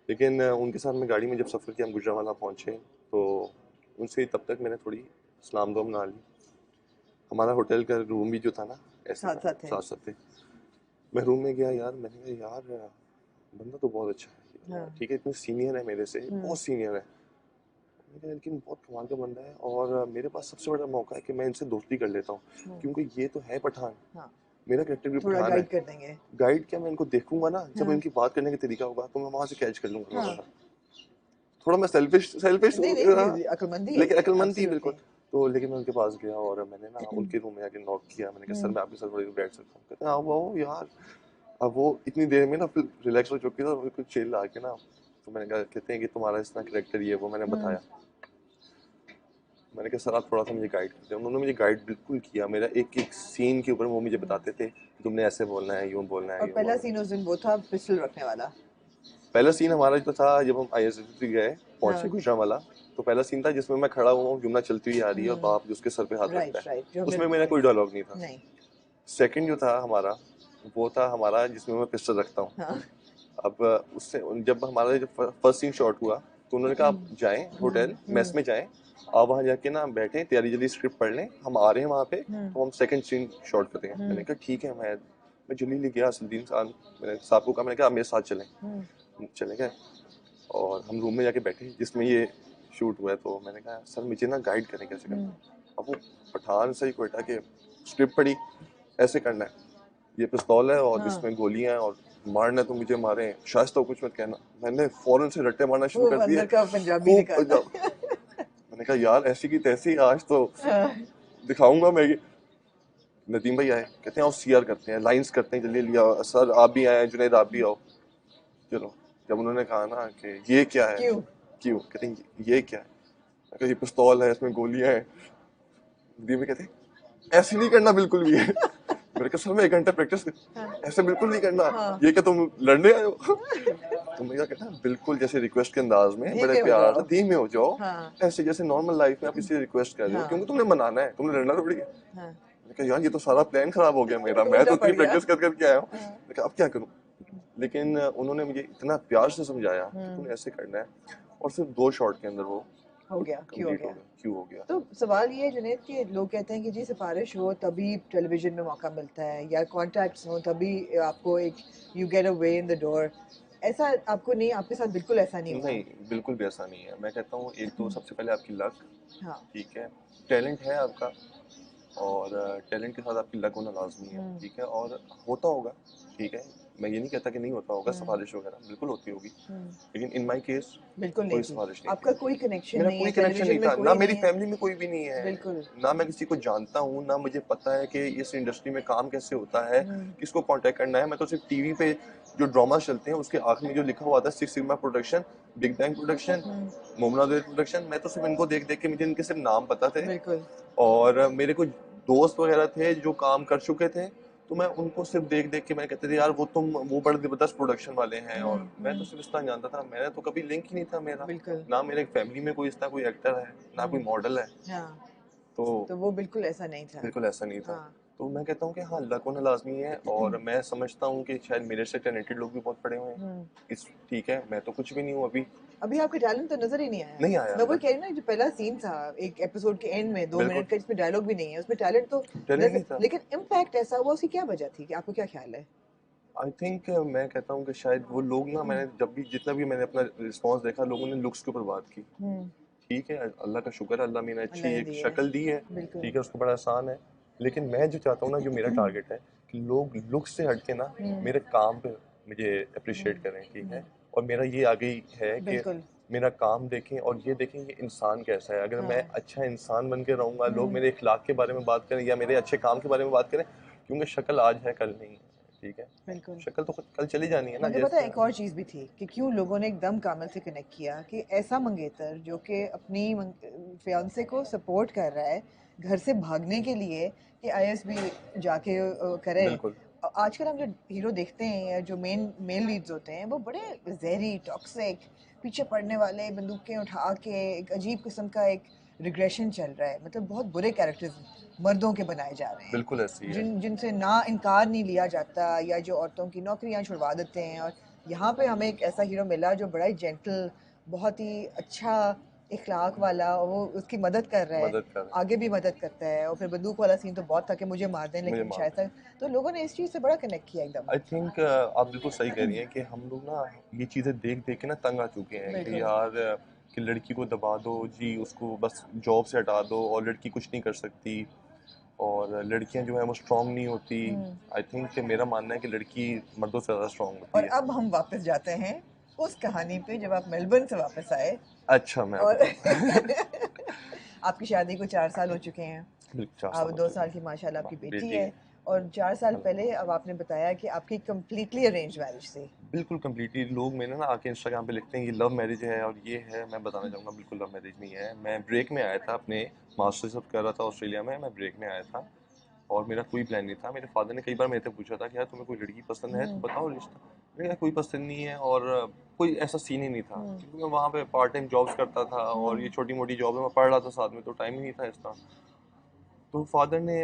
लेकिन उनके साथ में गाड़ी में जब सफ़र किया, हम गुजरांवाला पहुंचे, तो उनसे तब तक मैंने थोड़ी सलाम दुआम ना ली। हमारा होटल का रूम भी जो था ना, ऐसे साथ था, साथ है। साथ साथ थे। मैं रूम में गया यार, मैंने कहा यार बंदा तो बहुत अच्छा है, हाँ, ठीक है, इतने सीनियर है मेरे से, हम्म, बहुत सीनियर है, मैंने कहा लेकिन बहुत कमाल का बंदा है, और मेरे पास सबसे बड़ा मौका है कि मैं इनसे दोस्ती कर लेता हूँ, हम्म, क्योंकि ये तो है पठान, हाँ, मेरा कैरेक्टर भी थोड़ा पठान है। गाइड कर देंगे। गाइड क्या, मैं इनको देखूंगा ना, जब हाँ, इनकी बात करने का तरीका होगा तो मैं वहां से कैच कर लूंगा थोड़ा हाँ, सा। थोड़ा मैं सेल्फिश सेल्फिश नहीं नहीं, अक्लमंदी है लेकिन ये, अक्लमंद थी बिल्कुल। एब्सोल्युटली। तो लेकिन मैं उनके पास गया और मैंने ना उनके रूम में जाके नॉक किया, मैंने कहा सर मैं आपके साथ थोड़ी देर बैठ सकता हूँ, कहते हैं आओ आओ यार। अब वो इतनी देर में ना फिर रिलैक्स हो चुकी था, बिल्कुल चिल आके ना, तो मैंने कहा, कहते हैं कि तुम्हारा इतना करेक्टर ये है, वो मैंने बताया। मैंने कहा सर आप थोड़ा सा मुझे गाइड करते हैं, उन्होंने मुझे गाइड बिल्कुल किया, मेरा एक एक सीन के ऊपर वो मुझे बताते थे तुमने ऐसे बोलना है, यूं बोलना और है, यूं पहला बोलना है। सीन उस दिन वो था पिस्टल रखने वाला। पहला सीन हमारा जो था, जब हम ISFC गए, पहुंचे हाँ, गुजरांवाला, तो पहला सीन था जिसमें मैं खड़ा हुआ हूँ, यमुना चलती हुई आ रही है और बाप उसके सर पे हाथ राइट रखता है, राइट, जो हमने उसमें मेरा कोई डायलॉग नहीं था। नहीं। सेकंड जो था हमारा, वो था हमारा जिसमें मैं पिस्टल रखता हूँ। हाँ, अब उससे जब हमारा जब फर्स्ट सीन शॉट हुआ, तो उन्होंने कहा आप जाएं होटल मेस में जाएं, आप वहाँ जाके ना बैठें, तैयारी जल्दी स्क्रिप्ट पढ़ लें, हम आ रहे हैं वहाँ पे, तो हम सेकंड सीन शॉट करते हैं। मैंने कहा ठीक है, मैं जल्दी गया, असदुद्दीन साहब, मैंने साहब को कहा, मैंने कहा आप मेरे साथ चलें, चले गए, और हम रूम में जाके बैठे जिसमें ये शूट हुआ है, तो मैंने कहा सर मुझे ना गाइड करें कैसे करना है। अब वो पठान से ही कोयटा के स्क्रिप्ट पढ़ी, ऐसे करना है, ये पिस्तौल है और हाँ, इसमें गोलियां हैं, और मारना है तो मुझे मारें, शायद तो कुछ मत कहना। मैंने फौरन से रट्टे मारना शुरू वो कर दिए, अंदर का पंजाबी खूब निकाला। पंजाब। मैंने कहा यार ऐसी की तैसी, आज तो हाँ, दिखाऊंगा मैं ये। नदीम भाई आए, कहते हैं आओ CR करते हैं, लाइंस करते हैं, जल्दी लिया सर, आप भी आए, जुनेद आप भी आओ, चलो। जब उन्होंने कहा ना कि ये क्या है, क्यों? क्यों, कहते हैं ये क्या है, मैं कहा ये पिस्तौल है, इसमें गोलियां हैं। नदीम भाई कहते हैं ऐसे नहीं करना बिल्कुल भी है। मेरे कहा सर मैं 1 घंटा प्रैक्टिस, ऐसे बिल्कुल नहीं करना, हाँ, ये क्या तुम लड़ने आए हो। तो मैं क्या कहता है, बिल्कुल जैसे रिक्वेस्ट के अंदाज में, बड़े धीमे हो प्यार से जाओ। धीमे हो जाओ, हाँ, ऐसे जैसे नॉर्मल लाइफ में आप किसी से रिक्वेस्ट कर रहे हो, हाँ, क्योंकि तुमने मनाना है, तुमने लड़ना थोड़ी है। हाँ, मैंने कहा यार ये तो सारा प्लान खराब हो गया मेरा, मैं उल्टा तो पड़ इतनी गया। प्रैक्टिस कर करके आया हूँ, हाँ, मैंने कहा अब क्या करूँ। लेकिन उन्होंने मुझे इतना प्यार से समझाया कि तूने ऐसे करना है, और सिर्फ 2 शॉट के अंदर वो हो गया, क्यों हो कंप्लीट हो गया? गया, क्यों हो गया। तो सवाल ये है जुनेद कि लोग कहते हैं कि जी सिफारिश हो तभी टेलीविजन में मौका मिलता है, या कॉन्टैक्ट्स हो तभी आपको एक you get a way in the door. ऐसा आपको नहीं, आपके साथ बिल्कुल ऐसा नहीं हुआ। नहीं बिल्कुल भी ऐसा नहीं है, मैं कहता हूँ एक तो सबसे पहले आपकी लक, हाँ, ठीक है, टैलेंट है आपका, और टैलेंट के साथ आपकी लक होना लाजमी है, ठीक है, और होता होगा, ठीक है, मैं ये नहीं कहता कि नहीं होता होगा, सिफारिश वगैरह बिल्कुल होती होगी, लेकिन इन माई केस बिल्कुल नहीं कोई थी। सिफारिश नहीं आपका थी। कोई कनेक्शन मेरा नहीं है, कोई कनेक्शन टेलीविजन नहीं में था, ना कोई मेरी नहीं है। फैमिली में कोई भी नहीं है, बिल्कुल। ना मैं किसी को जानता हूँ, ना मुझे पता है कि इस इंडस्ट्री में काम कैसे होता है, किसको कांटेक्ट करना है। मैं तो सिर्फ टीवी पे जो ड्रामा चलते हैं उसके आखिर में जो लिखा हुआ था, 6 sigma production, big bang production, Momna Dev production, मैं तो सिर्फ इनको देख देख के मुझे इनके सिर्फ नाम पता थे, बिल्कुल। और मेरे कुछ दोस्त वगैरह थे जो काम कर चुके थे, तो मैं उनको सिर्फ देख देख के मैं कहते थे यार वो बड़े जबरदस्त प्रोडक्शन वाले हैं, और मैं तो सिर्फ इतना जानता था, मैंने तो कभी लिंक ही नहीं था मेरा, बिल्कुल। ना मेरे फैमिली में कोई इस तरह कोई एक्टर है, ना कोई मॉडल है, हाँ, तो तो वो बिल्कुल ऐसा नहीं था। बिल्कुल ऐसा नहीं था। हाँ, तो मैं कहता हूँ कि हाँ लक होना लाजमी है, और मैं समझता हूँ कि शायद मेरे से टैलेंटेड लोग भी बहुत पड़े हुए हैं इस, ठीक है, मैं तो कुछ भी नहीं हूँ अभी, अभी आपका टैलेंट तो नजर ही नहीं आया। नहीं आया मैं वही अंदर, कह रही हूँ ना, जो पहला सीन था एक एपिसोड के एंड में, 2 मिनट बिल्कुल का, जिसमें डायलॉग भी नहीं है, उसमें टैलेंट तो टैलेंट नजर, नहीं था। लेकिन इम्पैक्ट ऐसा हुआ, उसकी क्या वजह थी, कि आपको क्या ख्याल है? आई थिंक मैं कहता हूँ कि शायद वो लोग ना, मैंने जब भी जितना भी मैंने अपना रिस्पॉन्स देखा, लोगों ने लुक्स के ऊपर बात की। हम्म, ठीक है, अल्लाह का शुक्र है, अल्लाह ने अच्छी अल्लाह ने एक दी है, शक्ल दी है। बिल्कुल। ठीक है, उसको बड़ा आसान है। लेकिन मैं जो चाहता हूँ ना, जो मेरा टारगेट है कि लोग लुक से हट के ना हम्म, मेरे काम पे मुझे अप्रिशिएट हम्म, करें। ठीक है, हम्म, और मेरा ये आगे ही है कि बिल्कुल। मेरा काम देखें और ये देखें कि इंसान कैसा है। अगर मैं हाँ, अच्छा इंसान बन के रहूँगा, लोग हम्म, मेरे इखलाक के बारे में बात करें या मेरे अच्छे काम के बारे में बात करें, क्योंकि शक्ल आज है कल नहीं है। ठीक है, बिल्कुल। शक्ल तो कल चली जानी है ना, मगर पता है जैसे। एक और चीज़ भी थी कि क्यों लोगों ने एकदम कामल से कनेक्ट किया कि ऐसा मंगेतर जो कि अपनी फियांसे को सपोर्ट कर रहा है घर से भागने के लिए कि आईएसबी जाके करे। बिल्कुल आजकल हम जो हीरो देखते हैं या जो मेल लीड्स होते हैं वो बड़े जहरी टॉक्सिक, पीछे पड़ने वाले, बंदूकें उठा के एक अजीब किस्म का एक रिग्रेशन चल रहा है। मतलब बहुत बुरे कैरेक्टर्स मर्दों के बनाए जा रहे हैं बिल्कुल ऐसी है। जिनसे ना इनकार नहीं लिया जाता, या जो औरतों की नौकरियां छुड़वा देते हैं। और यहाँ पे हमें एक ऐसा हीरो मिला जो बड़ा ही जेंटल, बहुत ही अच्छा इखलाक वाला, और वो उसकी मदद कर रहा है, मदद कर रहे आगे भी मदद करता है। और फिर बंदूक वाला सीन तो बहुत था कि मुझे मार दें हैं, मुझे लेकिन मार शायद दो। तक, तो लोगों ने इस चीज़ से बड़ा कनेक्ट किया एकदम। आई थिंक आप बिल्कुल सही कह रही हैं कि हम लोग ना ये चीज़ें देख देख के ना तंग आ चुके हैं कि बिल्कुल। यार कि लड़की को दबा दो जी, उसको बस जॉब से हटा दो, और लड़की कुछ नहीं कर सकती, और लड़कियां जो है वो स्ट्रांग नहीं होती। हम्म। आई थिंक कि मेरा मानना है कि लड़की मर्दों से ज़्यादा स्ट्रांग होती और है। अब हम वापस जाते हैं उस कहानी पे जब आप मेलबर्न से वापस आए। अच्छा, मैं और बताऊँ। आपकी शादी को 4 साल हो चुके हैं। बिल्कुल 4 साल अब हो दो चुके साल की माशाल्लाह हैं, आपकी बेटी बेटी है। है। और 4 साल अल्हम्दुलिल्लाह। पहले अब आपने बताया कि आपकी कम्प्लीटली अरेंज मैरिज थी। बिल्कुल कम्प्लीटली लोग मेरे ना आके इंस्टाग्राम पे लिखते हैं ये लव मैरिज है और ये है। मैं बताना चाहूँगा बिल्कुल लव मैरिज नहीं है। मैं ब्रेक में आया था, अपने मास्टर्स अब कर रहा था ऑस्ट्रेलिया में, मैं ब्रेक में आया था और मेरा कोई प्लान नहीं था। मेरे फादर ने कई बार मेरे से पूछा था कि यार तुम्हें कोई लड़की पसंद है तो हम्म, बताओ रिश्ता। मैंने कहा कोई पसंद नहीं है, और कोई ऐसा सीन ही नहीं था, हम्म, क्योंकि मैं वहाँ पे पार्ट टाइम जॉब्स करता था और ये हम्म, छोटी मोटी जॉब है, मैं पढ़ रहा था साथ में, तो टाइम ही नहीं था इसका। तो फादर ने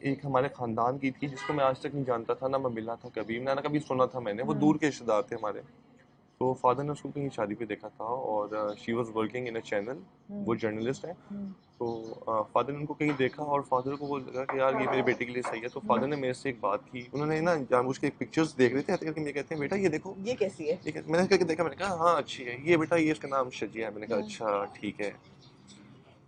एक हमारे खानदान की थी जिसको मैं आज तक नहीं जानता था, ना मैं मिला था कभी, ना कभी सुना था मैंने, वो हम्म, दूर के रिश्तेदार थे हमारे। तो फादर ने उसको कहीं शादी पे देखा था और she was working in a channel, वो हम्म, जर्नलिस्ट है। हम्म, तो फादर ने उनको कहीं देखा और फादर को वो लगा कि यार ये मेरे बेटे के लिए सही है। तो फादर हम्म। ने मेरे से एक बात की, उन्होंने ना जानबूझ के पिक्चर्स देख रहे थे आते करके, ये कहते हैं बेटा ये देखो, ये कैसी है? मैंने करके देखा, मैंने कहा हाँ अच्छी है ये बेटा, ये इसका नाम शजिया है। मैंने कहा हाँ, अच्छा ठीक है।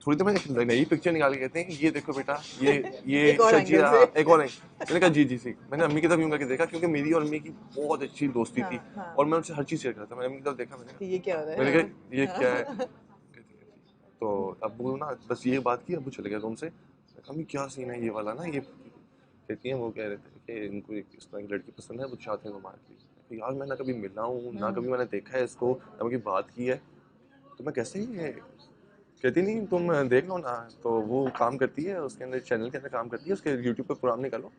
थोड़ी देर में एक नई पिक्चर निकाल के कहते हैं ये देखो बेटा, ये एक और एंगल शजिया, से। एक और है। मैंने कहा जी जी सी। मैंने अम्मी की तरफ यूं करके देखा, क्योंकि मेरी और अम्मी की बहुत अच्छी दोस्ती हाँ, थी हाँ, और मैं उनसे हर चीज़ शेयर करता था। मैंने अम्मी की तरफ देखा, कि ये क्या हो रहा मैंने है। कहा ये हाँ, क्या है। हाँ, तो अब्बू ना बस ये बात की, अब्बू चले गए रूम से। मैं कहा, अम्मी क्या सीन है ये वाला ना, ये कहती हैं वो कह रहे थे कि इनको एक इस तरह की लड़की पसंद है, वो चाहते हैं वो मार ली। यार मैं ना कभी मिला हूँ, ना हम्म, कभी मैंने देखा है इसको, ना कभी बात की है, तो मैं कैसे ये कहती नहीं तुम देख लो ना। तो वो काम करती है उसके अंदर, चैनल के अंदर काम करती है, उसके यूट्यूब पे प्रोग्राम निकालो।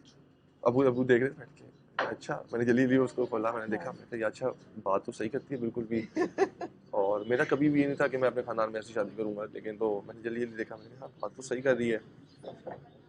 अबू अबू देख रहे थे बैठ के। अच्छा, मैंने जल्दी जल्दी उसको खोला, मैंने देखा, हाँ, मैंने कहा, ये अच्छा बात तो सही करती है बिल्कुल भी। और मेरा कभी भी ये नहीं था कि मैं अपने खानदान में ऐसी शादी करूंगा, लेकिन तो मैंने जल्दी जल्दी देखा, मैंने कहा हाँ, बात तो सही कर रही है।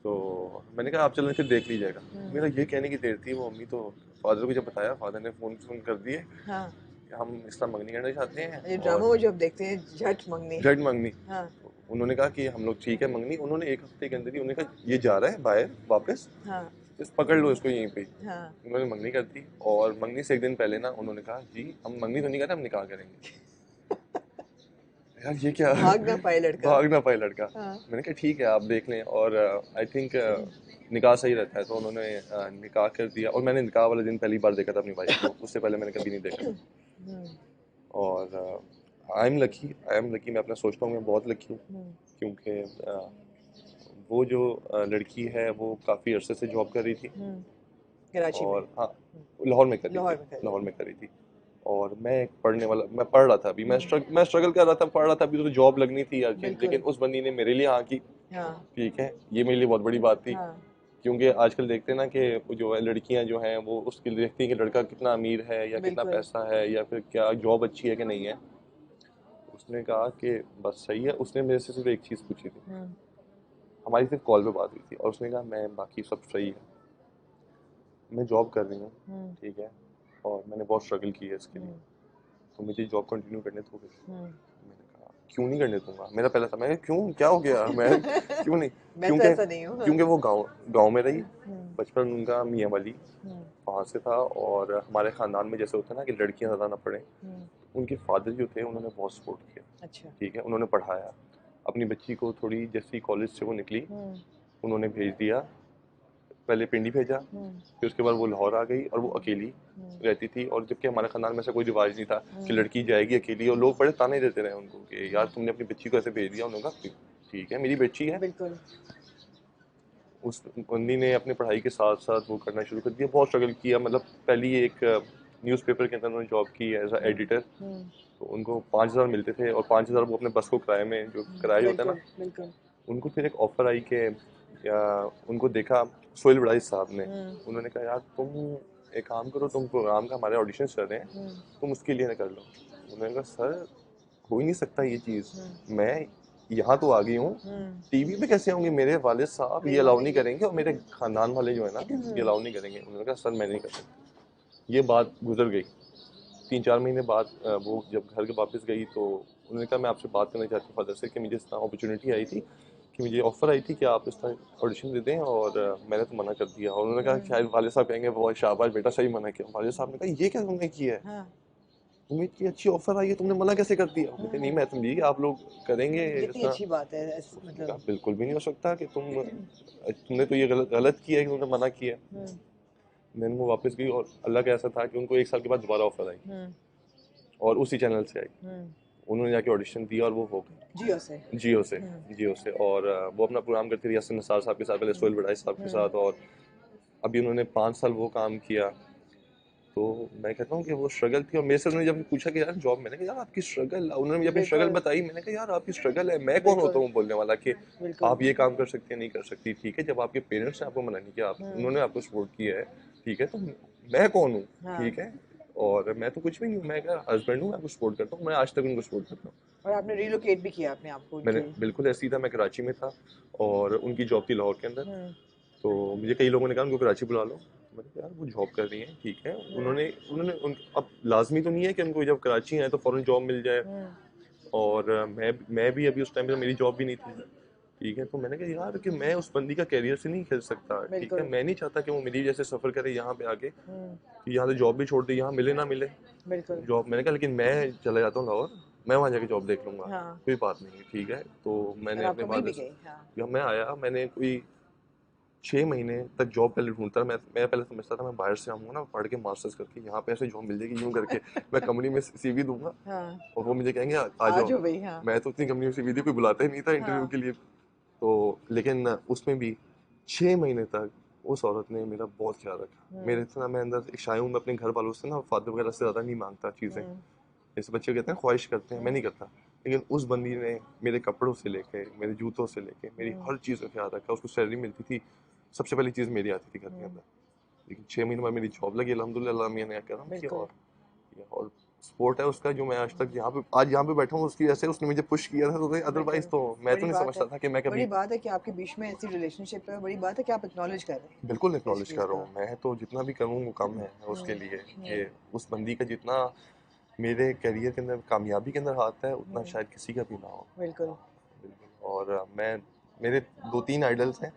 तो मैंने कहा आप चलें फिर देख लीजिएगा। हम्म, मेरा ये कहने की देर थी, वो अम्मी तो फादर को जब बताया, फादर ने फ़ोन कर दिए हाँ। कि हम इस तरह मंगनी करना चाहते हैं। ये और ड्रामा में जो अब देखते हैं झट मंगनी। जट मंगनी, हाँ, उन्होंने कहा कि हम लोग ठीक है मंगनी। उन्होंने एक हफ्ते के अंदर ही उन्होंने कहा ये जा रहा है बाहर वापस, हाँ, इस पकड़ लो इसको यहीं पे। हाँ। उन्होंने मंगनी कर दी और मंगनी से एक दिन पहले ना उन्होंने कहा जी हम मंगनी तो नहीं कर रहे, हम निकाह करेंगे। यार ये क्या। भाग ना पाए लड़का। भाग ना पाए लड़का। हाँ, मैंने कहा ठीक है आप देख लें, और आई थिंक निकाह सही रहता है, तो उन्होंने निकाह कर दिया। और मैंने निकाह वाले दिन पहली बार देखा था अपनी वाइफ को, उससे पहले मैंने कभी नहीं देखा था। हम्म, और आई एम लकी, मैं अपना सोचता हूँ मैं बहुत लकी हूँ, हम्म। क्योंकि वो जो लड़की है वो काफ़ी अरसे से जॉब कर रही थी। कराची में। और हाँ, लाहौर में कर रही थी, लाहौर में कर रही लाहौर थी। में कर रही थी। और मैं एक पढ़ने वाला, मैं पढ़ रहा था अभी, हम्म, मैं स्ट्रगल कर रहा था, पढ़ रहा था अभी, तो जॉब लगनी थी यार की, लेकिन बिल्कुल। उस बंदी ने मेरे लिए हाँ की। हाँ, ठीक है, ये मेरे लिए बहुत बड़ी बात थी, हाँ, क्योंकि आजकल देखते हैं ना कि वो जो है लड़कियां जो हैं वो उसके लिए देखती हैं कि लड़का कितना अमीर है या कितना बिल्कुल। पैसा है या फिर क्या जॉब अच्छी है कि नहीं है। उसने कहा कि बस सही है। उसने मेरे से सिर्फ एक चीज़ पूछी थी, हम्म, हमारी सिर्फ कॉल पे बात हुई थी, और उसने कहा मैं बाकी सब सही है, मैं जॉब कर रही हूँ। हम्म, ठीक है, और मैंने बहुत स्ट्रगल की है इसके लिए, हम्म, तो मुझे जॉब कंटिन्यू करने दो फिर। हम्म, मैंने कहा क्यों नहीं करने दूंगा। मेरा पहला था, मैं कहा, क्यों, क्या हो गया, मैं क्यों नहीं, मैं तो क्योंकि ऐसा नहीं हूँ। क्योंकि वो गांव गांव में रही, हम्म, बचपन उनका मियाँ वाली हम्म, वहाँ से था। और हमारे ख़ानदान में जैसे होता है ना कि लड़कियां ज़्यादा ना पढ़ें, हम्म, उनके फादर जो थे उन्होंने बहुत सपोर्ट किया। अच्छा। ठीक है, उन्होंने पढ़ाया अपनी बच्ची को, थोड़ी जैसी कॉलेज से वो निकली हम्म, उन्होंने भेज दिया, पहले पिंडी भेजा, हम्म, फिर उसके बाद वो लाहौर आ गई और वो हम्म, अकेली हम्म, रहती थी। और जबकि हमारे खानदान में ऐसा कोई रिवाज नहीं था कि हम्म, लड़की जाएगी अकेली, और लोग बड़े ताने देते रहे उनको कि यार हम्म, तुमने अपनी बच्ची को ऐसे भेज दिया। उन्होंने कहा ठीक है, मेरी बच्ची है। बिल्कुल। उस बंदी ने अपनी पढ़ाई के साथ साथ वो करना शुरू कर दिया, बहुत स्ट्रगल किया। मतलब पहली एक न्यूज़पेपर के अंदर उन्होंने जॉब की एज अ हम्म, एडिटर। हम्म, तो उनको 5,000 मिलते थे, और 5,000 वो अपने बस को किराए में, जो किराया होता है ना, बिल्कुल बिल्कुल। उनको फिर एक ऑफर आई कि या उनको देखा सोहेल वड़ाई साहब ने। हम्म, उन्होंने कहा यार तुम एक काम करो, तुम प्रोग्राम का हमारे ऑडिशन चल रहे हैं, हम्म, तुम उसके लिए ना कर लो। उन्होंने कहा सर हो ही नहीं सकता ये चीज़, हम्म, मैं यहाँ तो आ गई हूँ, हम्म, टीवी पे कैसे आऊंगी, मेरे वालिद साहब ये नहीं अलाउ नहीं मानेंगे। करेंगे, और मेरे खानदान वाले जो है ना ये अलाउ नहीं करेंगे। उन्होंने कहा सर मैं नहीं कर सकती। ये बात गुजर गई। 3-4 महीने बाद वो जब घर के वापस गई तो उन्होंने कहा मैं आपसे बात करना चाहती हूँ फादर से कि मुझे इस तरह अपॉर्चुनिटी आई थी, कि मुझे ऑफर आई थी कि आप इस तरह ऑडिशन दे दें, और मैंने तो मना कर दिया। और उन्होंने कहा हम्म, शायद वाले साहब कहेंगे बहुत शाबाश बेटा, सही मना किया। वाले साहब ने कहा ये क्या तुमने किया है, हाँ। तुम्हें इतनी अच्छी ऑफर आई है, तुमने मना कैसे कर दिया। मैंने कहा नहीं, मैं तो नहीं, आप लोग करेंगे इस कितनी तरह। अच्छी बात है उसने कहा मतलब। बिल्कुल भी नहीं हो सकता कि तुमने तो ये गलत गलत किया है कि तुमने मना किया है। हम्म, मैंने वो वापस गई, और अल्लाह का ऐसा था कि उनको 1 साल के बाद दोबारा ऑफर आई, हम्म, और उसी चैनल से आई। हम्म, उन्होंने जाके ऑडिशन दिया और वो हो जियो से। गई जियो से। हम्म, जियो से, और वो अपना प्रोग्राम करती थी यासिन निसार साहब के साथ, पहले हम्म, सोहेल वड़ाई साहब के हम्म, साथ, और अभी उन्होंने 5 साल वो काम किया। तो मैं कहता हूँ कि वो स्ट्रगल थी। और मेरे से उन्होंने जब पूछा कि यार जॉब, मैंने कहा यार आपकी स्ट्रगल, उन्होंने मुझे अपनी स्ट्रगल बिल्कुल बताई। मैंने कहा यार आपकी स्ट्रगल है, मैं कौन होता बिल्कुल हूँ बोलने वाला कि बिल्कुल। आप ये काम कर सकते हैं नहीं कर सकती। ठीक है, जब आपके पेरेंट्स ने आपको मना नहीं किया, आप हम्म, उन्होंने आपको सपोर्ट किया है, ठीक है, तो मैं कौन हूँ। हाँ। ठीक है, और मैं तो कुछ भी नहीं हूँ, मैं क्या हस्बैंड हूँ, मैं आपको सपोर्ट करता हूँ, मैं आज तक उनको सपोर्ट करता हूँ। और आपने रिलोकेट भी किया अपने आप को मैंने उनके। बिल्कुल ऐसे ही था, मैं कराची में था और उनकी जॉब थी लाहौर के अंदर। हम्म, तो मुझे कई लोगों ने कहा उनको कराची बुला लो। मैंने कहा यार वो जॉब कर रही हैं, ठीक है। हम्म, उन्होंने उन्होंने अब लाजमी तो नहीं है कि उनको जब कराची आए तो फ़ौरन जॉब मिल जाए। हम्म, और मैं भी अभी उस टाइम पे मेरी जॉब भी नहीं थी, ठीक है। तो मैंने कहा यार कि मैं उस बंदी का कैरियर से नहीं खेल सकता, ठीक है। बिल्कुल। मैं नहीं चाहता कि वो मेरी जैसे सफ़र करे यहाँ पे आके, हम्म, कि यहाँ से जॉब भी छोड़ दे, यहाँ मिले ना मिले बिल्कुल। जॉब। मैंने कहा लेकिन मैं चला जाता हूँ लाहौर, मैं वहाँ जाके जॉब देख लूँगा, हाँ। कोई बात नहीं है, ठीक है। तो और मैंने आप अपने कभी वाले भी से, गए, हाँ। जब मैं आया, मैंने कोई 6 महीने तक जॉब पहले ढूंढता। मैं पहले समझता था मैं बाहर से आऊँगा ना, पढ़ के मास्टर्स करके यहाँ पे ऐसे जॉब मिल जाएगी, यूँ करके मैं कंपनी में सीवी दूंगा हाँ, और वो मुझे कहेंगे आ आ जाओ। जाओ भाई, हाँ। मैं तो उतनी कंपनी में सीवी दी, कोई बुलाता ही नहीं था इंटरव्यू हाँ। के लिए। तो लेकिन उसमें भी 6 महीने तक उस औरत ने मेरा बहुत ख्याल रखा। मेरे हम्म, इतना, मैं अंदर एक शायद हूँ, मैं अपने घर वालों से ना फादर वगैरह से ज़्यादा नहीं मांगता चीज़ें। हम्म, जैसे बच्चे कहते हैं ख्वाहिश करते हैं, मैं नहीं हम्म, करता। लेकिन उस बंदी ने मेरे कपड़ों से लेके, मेरे जूतों से लेके, मेरी हम्म, हर चीज़ का ख्याल रखा। उसको सैलरी मिलती थी, सबसे पहली चीज़ मेरी आती थी घर के हम्म, अंदर। लेकिन 6 महीने बाद मेरी जॉब लगी, अल्हम्दुलिल्लाह, अल्लाह मियां ने करम किया। बिल्कुल। और सपोर्ट है उसका, जो मैं आज तक यहाँ पे, आज यहाँ पे बैठा हूँ, उसकी वजह से। उसने मुझे पुश किया था, तो अदरवाइज बिल्कुल। तो मैं तो बड़ी नहीं बात है। समझता था कि मैं बड़ी कभी। बात है कि आपके बीच में ऐसी रिलेशनशिप है, बड़ी बात है कि आप एक्नॉलेज कर रहे हैं बिल्कुल इस एक्नॉलेज चीज़ कर रहा का। हूँ, मैं तो जितना भी करूँ वो कम है उसके हम्म, लिए, कि हम्म, उस बंदी का जितना मेरे करियर के अंदर, कामयाबी के अंदर हाथ है, उतना हम्म, शायद किसी का भी ना हो। बिल्कुल। बिल्कुल। और मैं, मेरे 2-3 आइडल्स हैं।